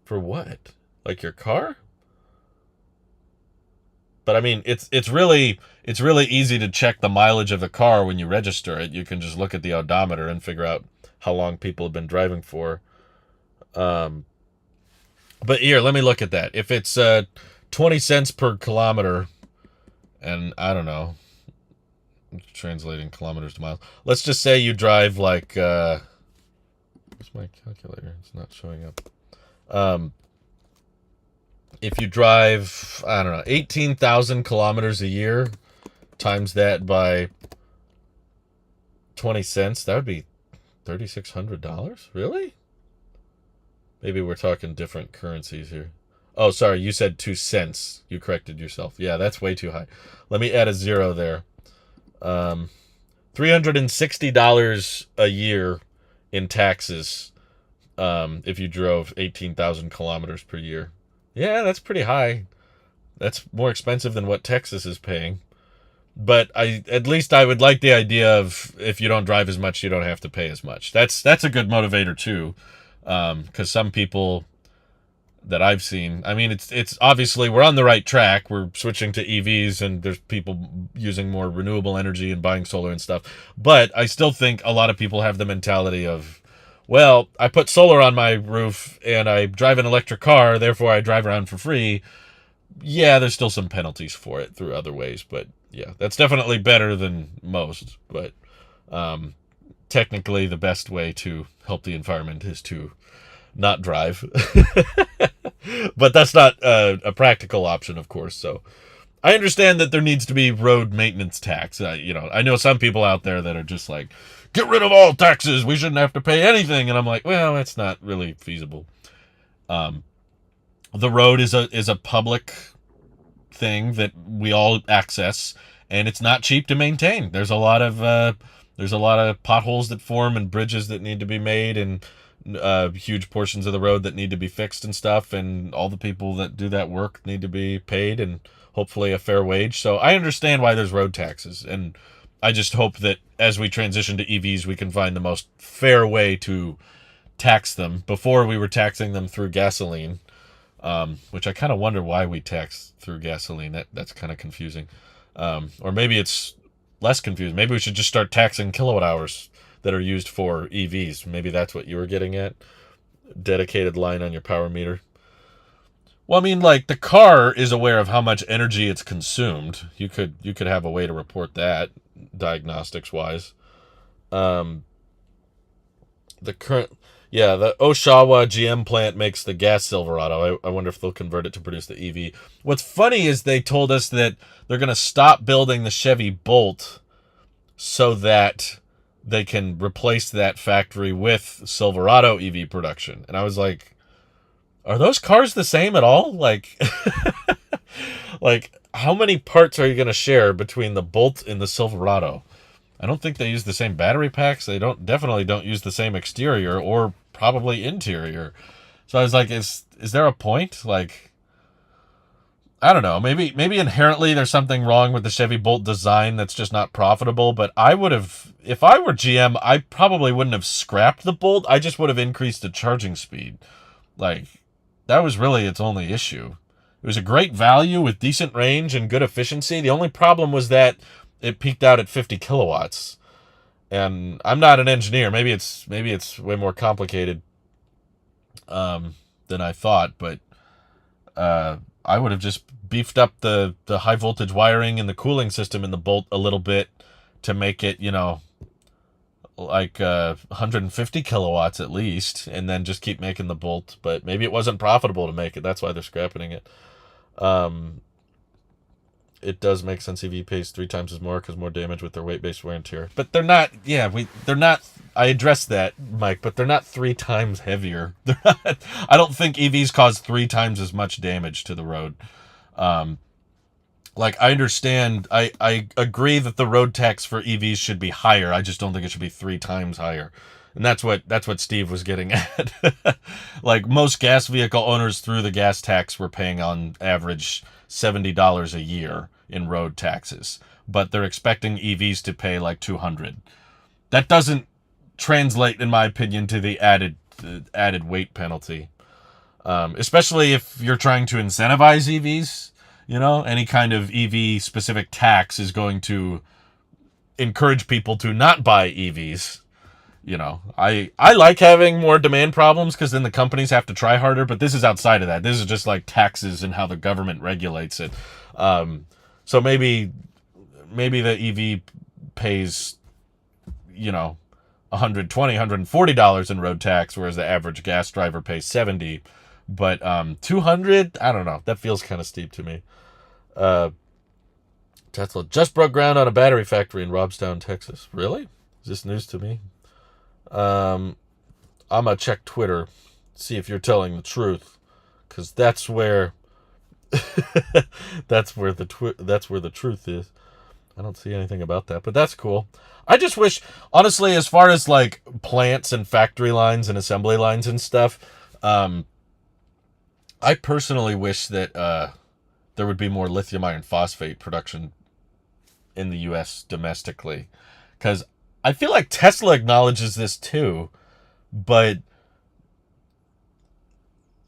For what? Like your car? But I mean, it's really easy to check the mileage of the car when you register it. You can just look at the odometer and figure out how long people have been driving for. But here, let me look at that. If it's 20 cents per kilometer, and I don't know, translating kilometers to miles. Let's just say you drive like, where's my calculator? It's not showing up. If you drive, I don't know, 18,000 kilometers a year, times that by 20 cents, that would be $3,600? Really? Maybe we're talking different currencies here. Oh, sorry, you said 2 cents. You corrected yourself. Yeah, that's way too high. Let me add a zero there. $360 a year in taxes if you drove 18,000 kilometers per year. Yeah, that's pretty high. That's more expensive than what Texas is paying. But at least I would like the idea of if you don't drive as much, you don't have to pay as much. That's a good motivator too. Because some people that I've seen, I mean, it's obviously we're on the right track. We're switching to EVs and there's people using more renewable energy and buying solar and stuff. But I still think a lot of people have the mentality of, well, I put solar on my roof and I drive an electric car, therefore I drive around for free. Yeah, there's still some penalties for it through other ways, but yeah, that's definitely better than most. But technically the best way to help the environment is to not drive. But that's not a practical option, of course. So I understand that there needs to be road maintenance tax. I know some people out there that are just like, get rid of all taxes. We shouldn't have to pay anything. And I'm like, well, that's not really feasible. The road is a public thing that we all access, and it's not cheap to maintain. There's a lot of potholes that form and bridges that need to be made, and huge portions of the road that need to be fixed and stuff. And all the people that do that work need to be paid, and hopefully a fair wage. So I understand why there's road taxes, and I just hope that as we transition to EVs, we can find the most fair way to tax them. Before we were taxing them through gasoline, which I kind of wonder why we tax through gasoline. That's kind of confusing. Or maybe it's less confusing. Maybe we should just start taxing kilowatt hours that are used for EVs. Maybe that's what you were getting at. Dedicated line on your power meter. Well, I mean, like, the car is aware of how much energy it's consumed. You could have a way to report that, diagnostics wise. The Oshawa GM plant makes the gas Silverado. I wonder if they'll convert it to produce the EV. What's funny is they told us that they're going to stop building the Chevy Bolt so that they can replace that factory with Silverado EV production. And I was like, are those cars the same at all? Like, like, how many parts are you going to share between the Bolt and the Silverado? I don't think they use the same battery packs. They definitely don't use the same exterior or probably interior. So I was like, is there a point? Like, I don't know. Maybe inherently there's something wrong with the Chevy Bolt design that's just not profitable. But I would have, if I were GM, I probably wouldn't have scrapped the Bolt. I just would have increased the charging speed. Like, that was really its only issue. It was a great value with decent range and good efficiency. The only problem was that it peaked out at 50 kilowatts. And I'm not an engineer. Maybe it's way more complicated than I thought. But I would have just beefed up the high voltage wiring and the cooling system in the Bolt a little bit to make it, like 150 kilowatts at least, and then just keep making the Bolt. But maybe it wasn't profitable to make it. That's why they're scrapping it. It does make sense. EV pays 3 times as more because more damage with their weight-based wear and tear. But they're not. Yeah, they're not. I addressed that, Mike. But they're not 3 times heavier. They're not. I don't think EVs cause 3 times as much damage to the road. Like, I understand. I agree that the road tax for EVs should be higher. I just don't think it should be 3 times higher. And that's what Steve was getting at. Like, most gas vehicle owners through the gas tax were paying on average $70 a year in road taxes, but they're expecting EVs to pay like $200. That doesn't translate, in my opinion, to the added weight penalty. Especially if you're trying to incentivize EVs, any kind of EV specific tax is going to encourage people to not buy EVs. I like having more demand problems because then the companies have to try harder, but this is outside of that. This is just like taxes and how the government regulates it. So maybe the EV pays, $120, $140 in road tax, whereas the average gas driver pays $70. But $200, I don't know. That feels kind of steep to me. Tesla just broke ground on a battery factory in Lordstown, Texas. Really? Is this news to me? I'm gonna check Twitter, see if you're telling the truth, because that's where that's where the truth is. I don't see anything about that, but that's cool. I just wish, honestly, as far as like plants and factory lines and assembly lines and stuff, I personally wish that there would be more lithium iron phosphate production in the U.S. domestically, because I feel like Tesla acknowledges this too, but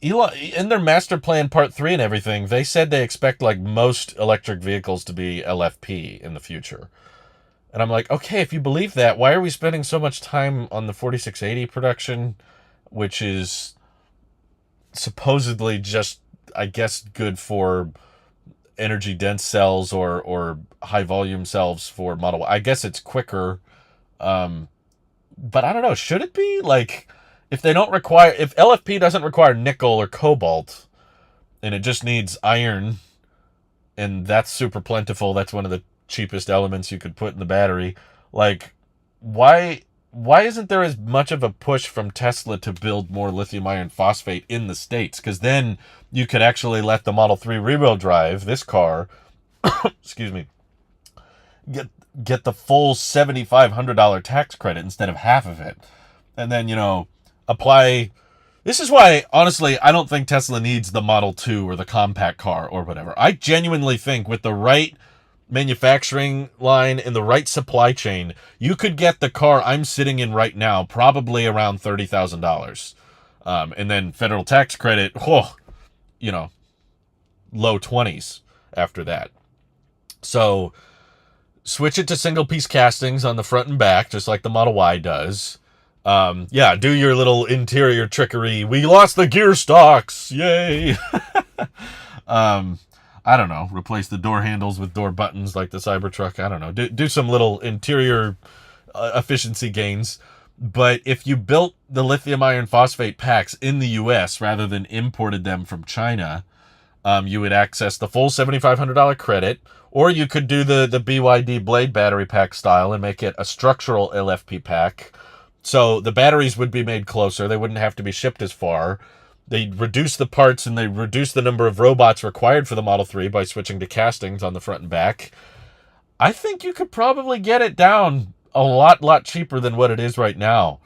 Elon, in their master plan part 3 and everything, they said they expect like most electric vehicles to be LFP in the future. And I'm like, okay, if you believe that, why are we spending so much time on the 4680 production, which is supposedly just, I guess, good for energy dense cells or high volume cells for Model Y. I guess it's quicker. But I don't know, should it be? Like, if LFP doesn't require nickel or cobalt, and it just needs iron, and that's super plentiful, that's one of the cheapest elements you could put in the battery, like, why isn't there as much of a push from Tesla to build more lithium iron phosphate in the States? Because then you could actually let the Model 3 rear-wheel drive, this car, excuse me, get the full $7,500 tax credit instead of half of it. And then, apply. This is why, honestly, I don't think Tesla needs the Model 2 or the compact car or whatever. I genuinely think with the right manufacturing line and the right supply chain, you could get the car I'm sitting in right now probably around $30,000. And then federal tax credit, low 20s after that. So switch it to single piece castings on the front and back, just like the Model Y does. Do your little interior trickery. We lost the gear stocks. Yay. I don't know. Replace the door handles with door buttons like the Cybertruck. I don't know. Do some little interior efficiency gains. But if you built the lithium iron phosphate packs in the U.S. rather than imported them from China, you would access the full $7,500 credit. Or you could do the BYD Blade battery pack style and make it a structural LFP pack. So the batteries would be made closer. They wouldn't have to be shipped as far. they reduce the parts and they reduce the number of robots required for the Model 3 by switching to castings on the front and back. I think you could probably get it down a lot cheaper than what it is right now,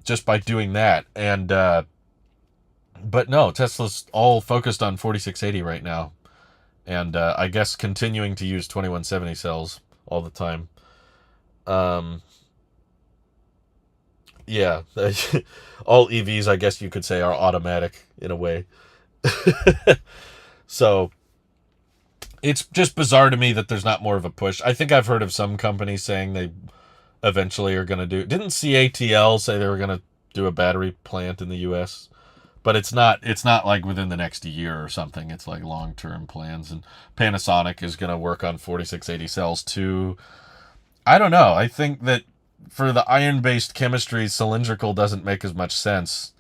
just by doing that. And but no, Tesla's all focused on 4680 right now, and I guess continuing to use 2170 cells all the time. Yeah, all EVs, I guess you could say, are automatic in a way. So it's just bizarre to me that there's not more of a push. I think I've heard of some companies saying they eventually are going to do. Didn't CATL say they were going to do a battery plant in the U.S.? But it's not like within the next year or something. It's like long-term plans. And Panasonic is going to work on 4680 cells too. I don't know. I think that for the iron-based chemistry, cylindrical doesn't make as much sense,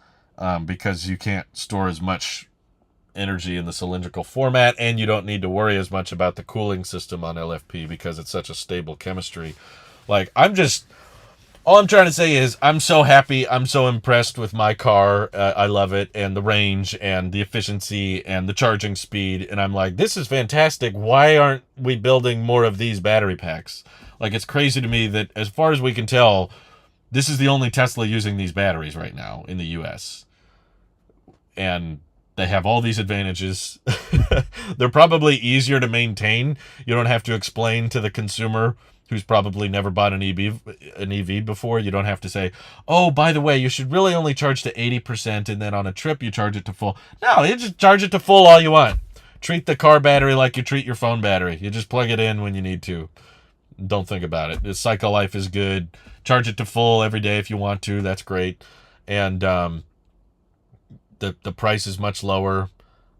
because you can't store as much energy in the cylindrical format, and you don't need to worry as much about the cooling system on LFP because it's such a stable chemistry. Like, all I'm trying to say is I'm so happy, I'm so impressed with my car. I love it, and the range and the efficiency and the charging speed, and I'm like, this is fantastic. Why aren't we building more of these battery packs? Like, it's crazy to me that, as far as we can tell, this is the only Tesla using these batteries right now in the US. And they have all these advantages. They're probably easier to maintain. You don't have to explain to the consumer who's probably never bought an EV before. You don't have to say, oh, by the way, you should really only charge to 80%, and then on a trip you charge it to full. No, you just charge it to full all you want. Treat the car battery like you treat your phone battery. You just plug it in when you need to. Don't think about it. The cycle life is good. Charge it to full every day if you want to. That's great. And the price is much lower.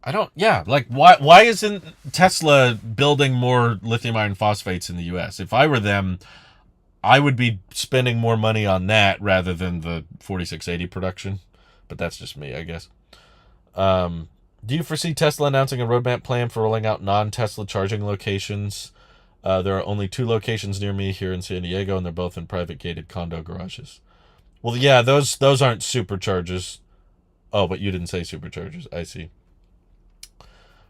Why isn't Tesla building more lithium iron phosphates in the US? If I were them, I would be spending more money on that rather than the 4680 production. But that's just me, I guess. Do you foresee Tesla announcing a roadmap plan for rolling out non-Tesla charging locations? There are only 2 locations near me here in San Diego, and they're both in private gated condo garages. Well, yeah, those aren't superchargers. Oh, but you didn't say superchargers. I see.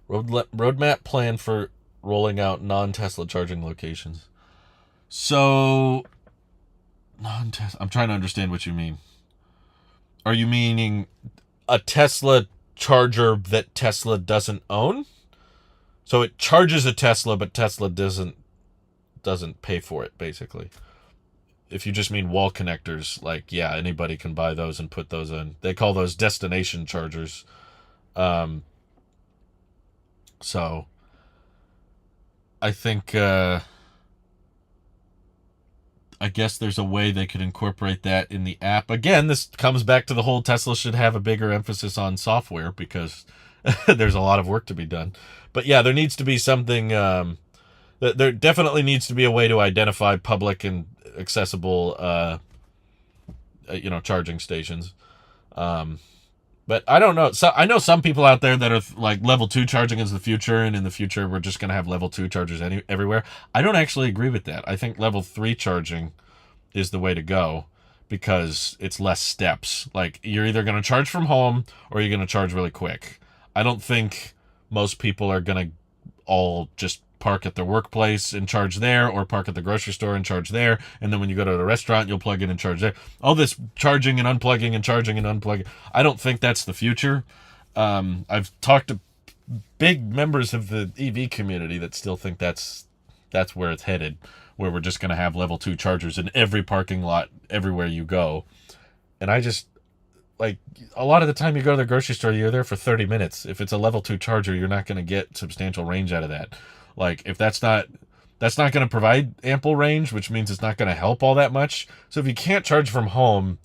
Roadmap plan for rolling out non-Tesla charging locations. So, non-Tesla. I'm trying to understand what you mean. Are you meaning a Tesla charger that Tesla doesn't own? So it charges a Tesla, but Tesla doesn't pay for it, basically. If you just mean wall connectors, like, yeah, anybody can buy those and put those in. They call those destination chargers. So I think, I guess there's a way they could incorporate that in the app. Again, this comes back to the whole Tesla should have a bigger emphasis on software, because there's a lot of work to be done. But yeah, there needs to be something, there definitely needs to be a way to identify public and accessible, charging stations. But I don't know. So I know some people out there that are like, level 2 charging is the future, and in the future we're just going to have level 2 chargers everywhere. I don't actually agree with that. I think level 3 charging is the way to go, because it's less steps. Like, you're either going to charge from home or you're going to charge really quick. I don't think most people are going to all just park at their workplace and charge there, or park at the grocery store and charge there, and then when you go to the restaurant you'll plug in and charge there. All this charging and unplugging and charging and unplugging, I don't think that's the future. I've talked to big members of the EV community that still think that's where it's headed, where we're just going to have level 2 chargers in every parking lot everywhere you go. And I just, like, a lot of the time you go to the grocery store, you're there for 30 minutes. If it's a level 2 charger, you're not going to get substantial range out of that. Like, if that's not going to provide ample range, which means it's not going to help all that much. So if you can't charge from home,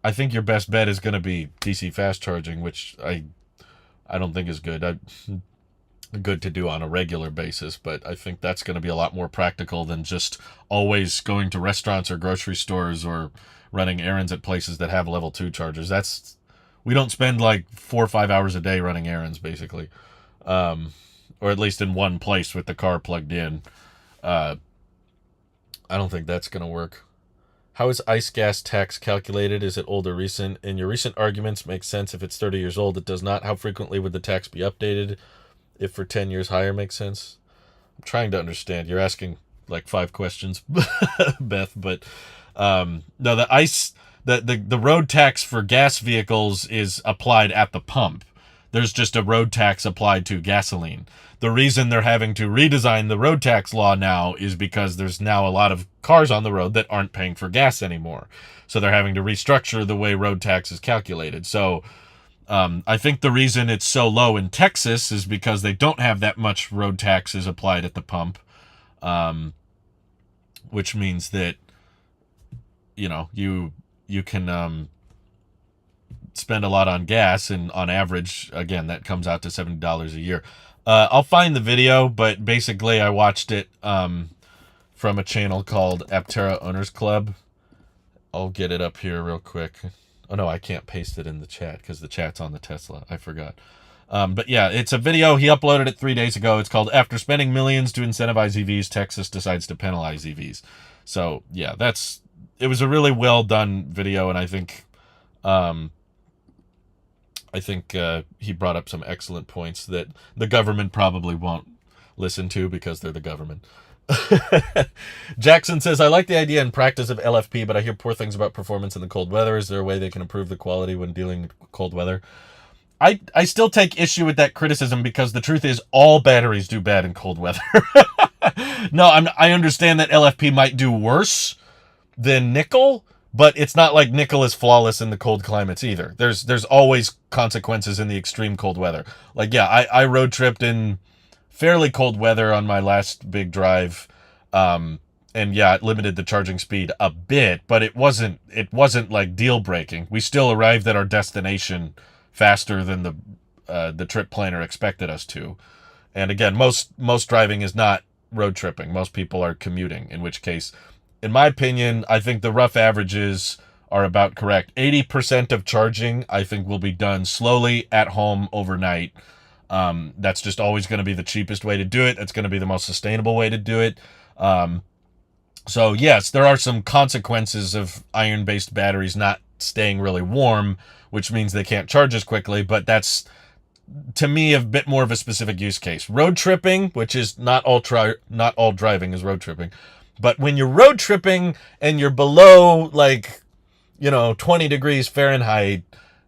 I think your best bet is going to be DC fast charging, which I don't think is good. Good to do on a regular basis, but I think that's going to be a lot more practical than just always going to restaurants or grocery stores or running errands at places that have level 2 chargers. We don't spend like 4 or 5 hours a day running errands, basically. Or at least in one place with the car plugged in. I don't think that's going to work. How is ICE gas tax calculated? Is it old or recent? In your recent arguments, makes sense if it's 30 years old. It does not. How frequently would the tax be updated? If for 10 years higher, makes sense. I'm trying to understand. You're asking like 5 questions, Beth, but no, the ICE, the road tax for gas vehicles is applied at the pump. There's just a road tax applied to gasoline. The reason they're having to redesign the road tax law now is because there's now a lot of cars on the road that aren't paying for gas anymore. So they're having to restructure the way road tax is calculated. So I think the reason it's so low in Texas is because they don't have that much road taxes applied at the pump, which means that, you know, you can spend a lot on gas, and on average, again, that comes out to $70 a year. I'll find the video, but basically I watched it from a channel called Aptera Owners Club. I'll get it up here real quick. Oh no, I can't paste it in the chat because the chat's on the Tesla. I forgot. But yeah, it's a video. He uploaded it 3 days ago. It's called After Spending Millions to Incentivize EVs, Texas Decides to Penalize EVs. So yeah, it was a really well done video, and I think he brought up some excellent points that the government probably won't listen to because they're the government. Jackson says, I like the idea and practice of LFP, but I hear poor things about performance in the cold weather. Is there a way they can improve the quality when dealing with cold weather? I still take issue with that criticism because the truth is all batteries do bad in cold weather. No, I understand that LFP might do worse than nickel, but it's not like nickel is flawless in the cold climates either. There's always consequences in the extreme cold weather. Like, yeah, I road tripped in fairly cold weather on my last big drive. And yeah, it limited the charging speed a bit, but it wasn't like deal breaking. We still arrived at our destination faster than the trip planner expected us to. And again, most driving is not road tripping. Most people are commuting, in which case, in my opinion, I think the rough averages are about correct. 80% of charging, I think, will be done slowly at home overnight. That's just always going to be the cheapest way to do it. It's going to be the most sustainable way to do it. So yes, there are some consequences of iron-based batteries not staying really warm, which means they can't charge as quickly, but that's, to me, a bit more of a specific use case. Road tripping, which is not all driving is road tripping, but when you're road tripping and you're below, like, 20 degrees Fahrenheit,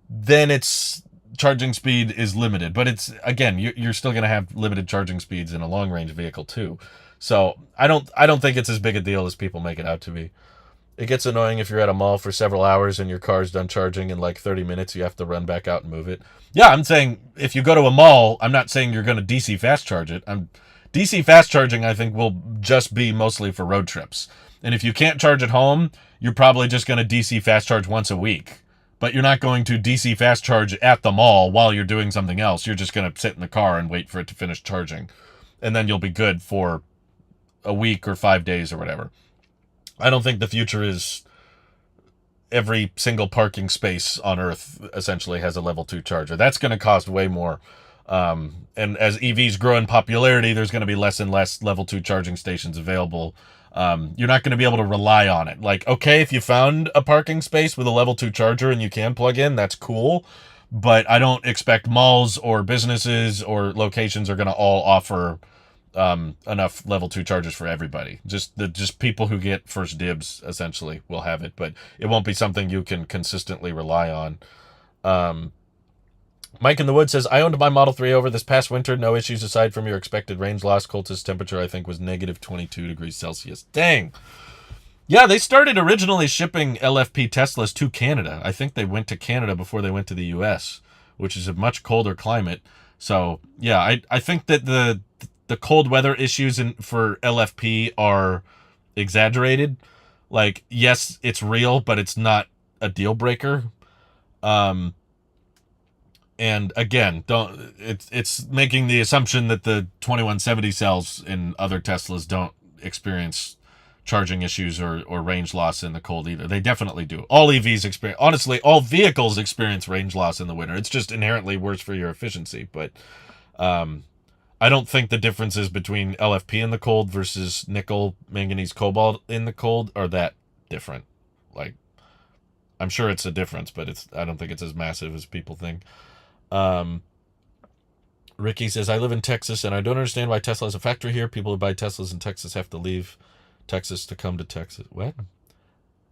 then it's charging speed is limited. But it's, again, you're still going to have limited charging speeds in a long range vehicle too. So I don't think it's as big a deal as people make it out to be. It gets annoying if you're at a mall for several hours and your car's done charging in like 30 minutes. You have to run back out and move it. Yeah, I'm saying if you go to a mall, I'm not saying you're going to DC fast charge it. DC fast charging, I think, will just be mostly for road trips. And if you can't charge at home, you're probably just going to DC fast charge once a week. But you're not going to DC fast charge at the mall while you're doing something else. You're just going to sit in the car and wait for it to finish charging. And then you'll be good for a week or 5 days or whatever. I don't think the future is every single parking space on Earth essentially has a level 2 charger. That's going to cost way more. And as EVs grow in popularity, there's going to be less and less level 2 charging stations available. You're not going to be able to rely on it. Like, okay, if you found a parking space with a level 2 charger and you can plug in, that's cool. But I don't expect malls or businesses or locations are going to all offer enough level 2 chargers for everybody. Just people who get first dibs essentially will have it, but it won't be something you can consistently rely on. Mike in the Wood says, I owned my Model 3 over this past winter. No issues aside from your expected range loss. Coldest temperature, I think, was negative 22 degrees Celsius. Dang. Yeah, they started originally shipping LFP Teslas to Canada. I think they went to Canada before they went to the US, which is a much colder climate. So, yeah, I think that the cold weather issues for LFP are exaggerated. Like, yes, it's real, but it's not a deal breaker. And again, it's making the assumption that the 2170 cells in other Teslas don't experience charging issues or range loss in the cold either. They definitely do. All EVs experience, honestly, all vehicles experience range loss in the winter. It's just inherently worse for your efficiency. But I don't think the differences between LFP in the cold versus nickel, manganese, cobalt in the cold are that different. Like, I'm sure it's a difference, but I don't think it's as massive as people think. Ricky says, I live in Texas, and I don't understand why Tesla has a factory here. People who buy Teslas in Texas have to leave Texas to come to Texas. What?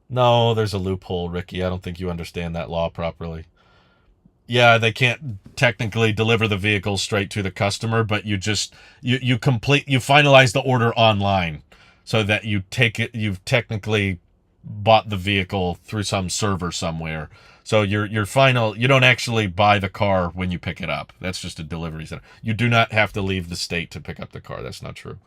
No, there's a loophole, Ricky. I don't think you understand that law properly. Yeah, they can't technically deliver the vehicle straight to the customer, but you finalize the order online so that you've technically bought the vehicle through some server somewhere. So you don't actually buy the car when you pick it up. That's just a delivery center. You do not have to leave the state to pick up the car. That's not true.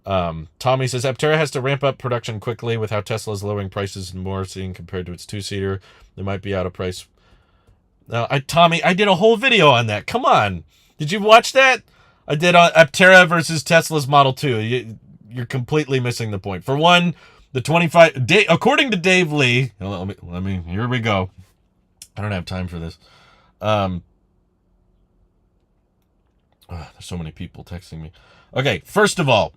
Tommy says, Aptera has to ramp up production quickly with how Tesla is lowering prices and more seeing compared to its two-seater. They might be out of price. Tommy, I did a whole video on that. Come on. Did you watch that? I did on Aptera versus Tesla's Model 2. You're completely missing the point. For one, the 25... according to Dave Lee... Let me... Here we go. I don't have time for this. There's so many people texting me. Okay, first of all,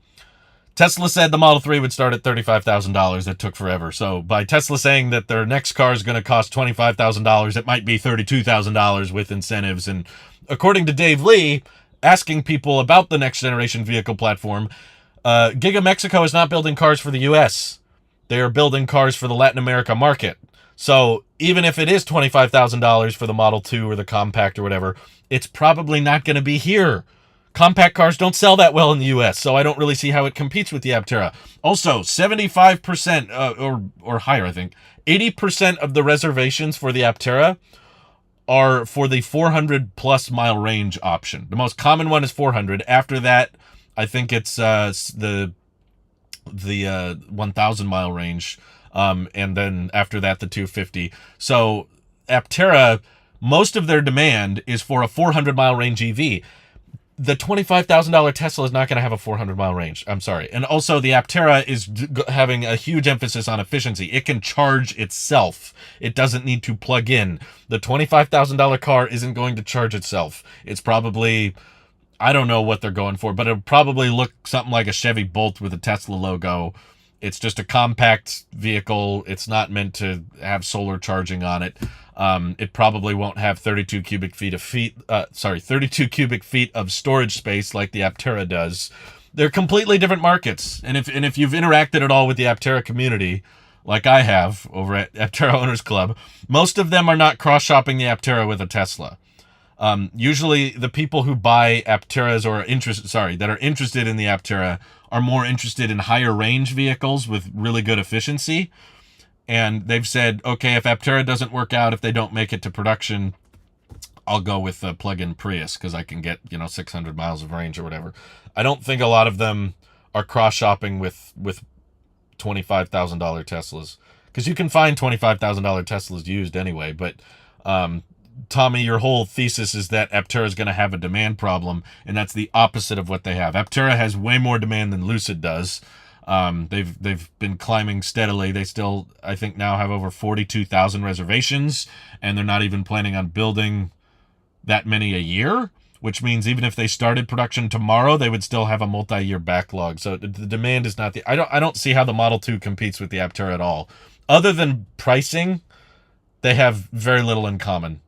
Tesla said the Model 3 would start at $35,000. That took forever. So by Tesla saying that their next car is going to cost $25,000, it might be $32,000 with incentives. And according to Dave Lee, asking people about the next generation vehicle platform, Giga Mexico is not building cars for the U.S. They are building cars for the Latin America market. So even if it is $25,000 for the Model 2 or the Compact or whatever, it's probably not going to be here. Compact cars don't sell that well in the U.S., so I don't really see how it competes with the Aptera. Also, 75% or higher, I think, 80% of the reservations for the Aptera are for the 400-plus mile range option. The most common one is 400. After that, I think it's the 1,000-mile range, and then after that, the 250. So Aptera, most of their demand is for a 400-mile range EV. The $25,000 Tesla is not going to have a 400-mile range. I'm sorry. And also, the Aptera is having a huge emphasis on efficiency. It can charge itself. It doesn't need to plug in. The $25,000 car isn't going to charge itself. It's probably, I don't know what they're going for, but it'll probably look something like a Chevy Bolt with a Tesla logo. It's just a compact vehicle. It's not meant to have solar charging on it. It probably won't have 32 cubic feet of storage space like the Aptera does. They're completely different markets. And if you've interacted at all with the Aptera community, like I have over at Aptera Owners Club, most of them are not cross-shopping the Aptera with a Tesla. Usually the people who buy Apteras or that are interested in the Aptera are more interested in higher range vehicles with really good efficiency. And they've said, okay, if Aptera doesn't work out, if they don't make it to production, I'll go with a plug-in Prius because I can get, 600 miles of range or whatever. I don't think a lot of them are cross-shopping with $25,000 Teslas because you can find $25,000 Teslas used anyway. But Tommy, your whole thesis is that Aptera is going to have a demand problem, and that's the opposite of what they have. Aptera has way more demand than Lucid does. They've been climbing steadily. They still, I think, now have over 42,000 reservations, and they're not even planning on building that many a year, which means even if they started production tomorrow, they would still have a multi-year backlog. So the demand is not I don't see how the Model 2 competes with the Aptera at all. Other than pricing, they have very little in common.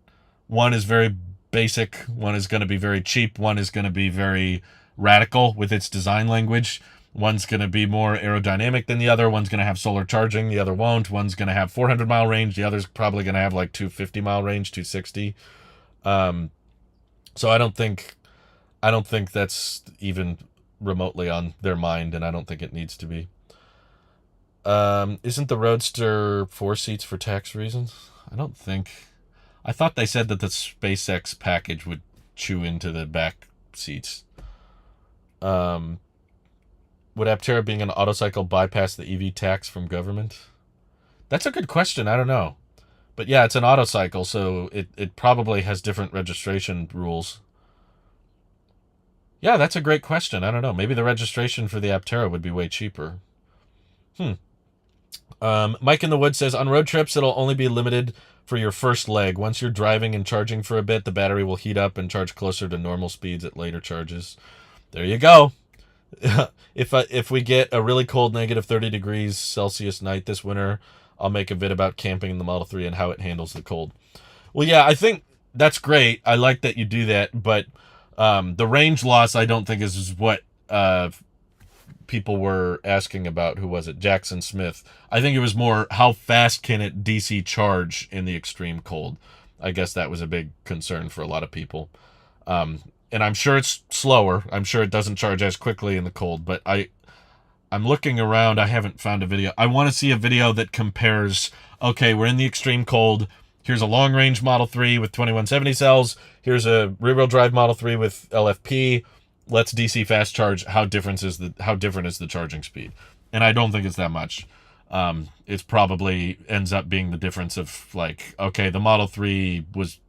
One is very basic, one is going to be very cheap, one is going to be very radical with its design language. One's going to be more aerodynamic than the other. One's going to have solar charging. The other won't. One's going to have 400-mile range. The other's probably going to have like 250-mile range, 260. So I don't think that's even remotely on their mind, and I don't think it needs to be. Isn't the Roadster 4 seats for tax reasons? I don't think. I thought they said that the SpaceX package would chew into the back seats. Would Aptera being an autocycle bypass the EV tax from government? That's a good question. I don't know. But yeah, it's an autocycle, so it probably has different registration rules. Yeah, that's a great question. I don't know. Maybe the registration for the Aptera would be way cheaper. Mike in the Woods says, on road trips, it'll only be limited for your first leg. Once you're driving and charging for a bit, the battery will heat up and charge closer to normal speeds at later charges. There you go. If we get a really cold -30 degrees Celsius night this winter, I'll make a vid about camping in the Model 3 and how it handles the cold. Well, yeah, I think that's great. I like that you do that, but the range loss I don't think is what people were asking about. Who was it? Jackson Smith. I think it was more how fast can it DC charge in the extreme cold. I guess that was a big concern for a lot of people. And I'm sure it's slower. I'm sure it doesn't charge as quickly in the cold, but I'm looking around. I haven't found a video. I want to see a video that compares, okay, we're in the extreme cold. Here's a long-range Model 3 with 2170 cells. Here's a rear-wheel drive Model 3 with LFP. Let's DC fast charge. How different is the charging speed? And I don't think it's that much. It's probably ends up being the difference of like, okay, the Model 3 was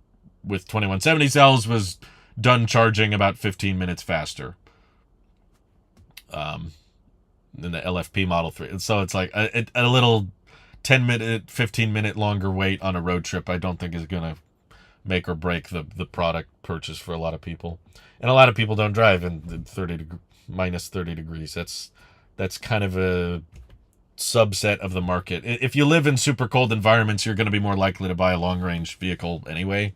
with 2170 cells was done charging about 15 minutes faster than the LFP Model 3. And so it's like a little 10-minute, 15-minute longer wait on a road trip I don't think is going to make or break the product purchase for a lot of people. And a lot of people don't drive in minus 30 degrees. That's kind of a subset of the market. If you live in super cold environments, you're going to be more likely to buy a long-range vehicle anyway.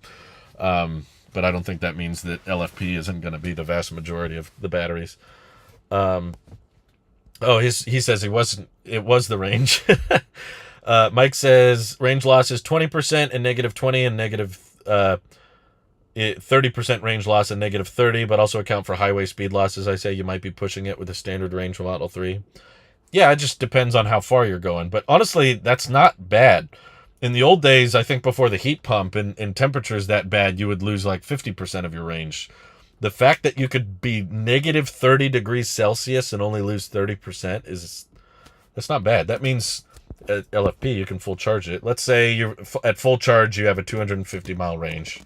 But I don't think that means that LFP isn't going to be the vast majority of the batteries. He says it was the range. Mike says range loss is 20% and negative 20 and negative 30% range loss and negative 30, but also account for highway speed losses. I say you might be pushing it with a standard range Model 3. Yeah, it just depends on how far you're going. But honestly, that's not bad. In the old days, I think before the heat pump, in temperatures that bad, you would lose like 50% of your range. The fact that you could be negative 30 degrees Celsius and only lose 30% that's not bad. That means at LFP, you can full charge it. Let's say you're at full charge, you have a 250-mile range,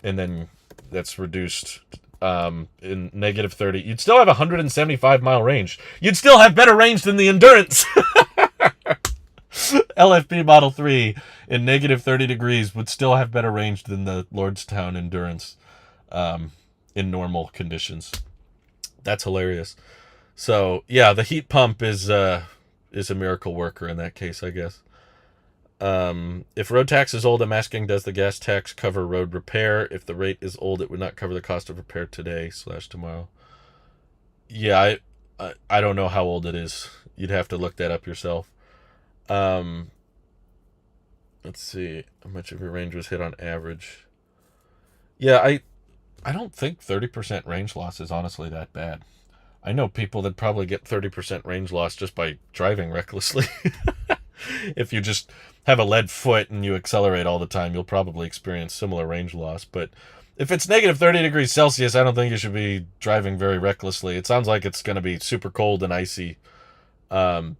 and then that's reduced in negative 30. You'd still have a 175-mile range. You'd still have better range than the Endurance. LFP Model 3 in negative 30 degrees would still have better range than the Lordstown Endurance in normal conditions. That's hilarious. So, yeah, the heat pump is a miracle worker in that case, I guess. If road tax is old, I'm asking, does the gas tax cover road repair? If the rate is old, it would not cover the cost of repair today/tomorrow. Yeah, I don't know how old it is. You'd have to look that up yourself. Let's see how much of your range was hit on average. Yeah, I don't think 30% range loss is honestly that bad. I know people that probably get 30% range loss just by driving recklessly. If you just have a lead foot and you accelerate all the time, you'll probably experience similar range loss. But if it's negative 30 degrees Celsius, I don't think you should be driving very recklessly. It sounds like it's going to be super cold and icy. But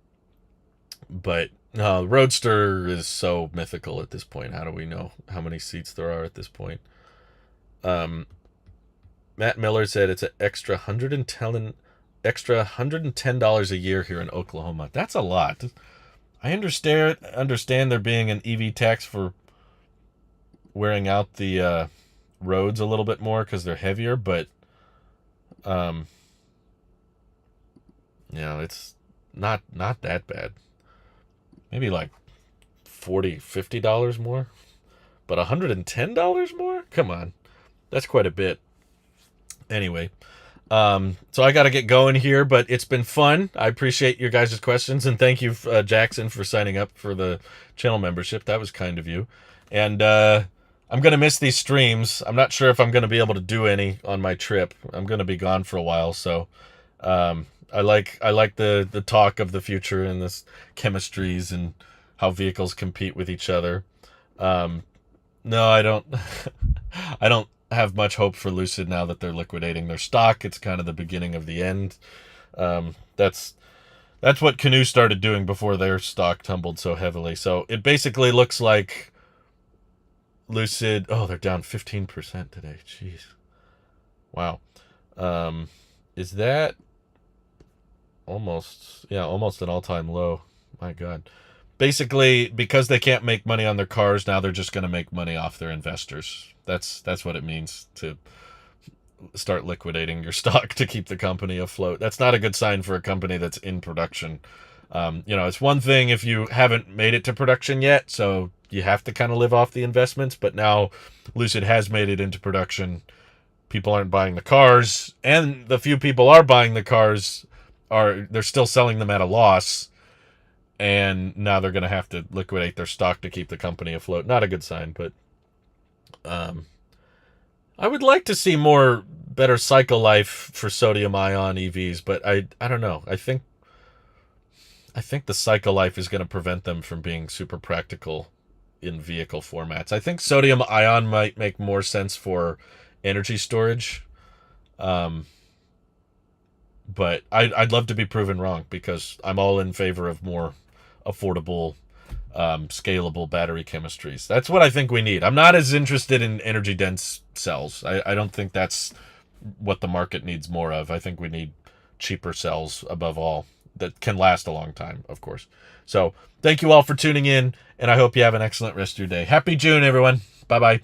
no, Roadster is so mythical at this point. How do we know how many seats there are at this point? Matt Miller said it's an extra $110 a year here in Oklahoma. That's a lot. I understand there being an EV tax for wearing out the roads a little bit more because they're heavier, but it's not that bad. Maybe like $40-$50 more, but $110 more? Come on, that's quite a bit. Anyway, so I got to get going here, but it's been fun. I appreciate your guys' questions, and thank you, Jackson, for signing up for the channel membership. That was kind of you. And I'm going to miss these streams. I'm not sure if I'm going to be able to do any on my trip. I'm going to be gone for a while, so I like the talk of the future and this chemistries and how vehicles compete with each other. No, I don't. I don't have much hope for Lucid now that they're liquidating their stock. It's kind of the beginning of the end. That's what Canoo started doing before their stock tumbled so heavily. So it basically looks like Lucid. Oh, they're down 15% today. Jeez. Wow. Is that almost an all-time low? My God. Basically, because they can't make money on their cars, now they're just going to make money off their investors. That's what it means to start liquidating your stock to keep the company afloat. That's not a good sign for a company that's in production. It's one thing if you haven't made it to production yet, so you have to kind of live off the investments. But now Lucid has made it into production. People aren't buying the cars, and the few people are buying the cars they're still selling them at a loss, and now they're going to have to liquidate their stock to keep the company afloat. Not a good sign, but I would like to see better cycle life for sodium ion EVs, but I don't know. I think the cycle life is going to prevent them from being super practical in vehicle formats. I think sodium ion might make more sense for energy storage. But I'd love to be proven wrong, because I'm all in favor of more affordable, scalable battery chemistries. That's what I think we need. I'm not as interested in energy dense cells. I don't think that's what the market needs more of. I think we need cheaper cells above all that can last a long time, of course. So thank you all for tuning in, and I hope you have an excellent rest of your day. Happy June, everyone. Bye-bye.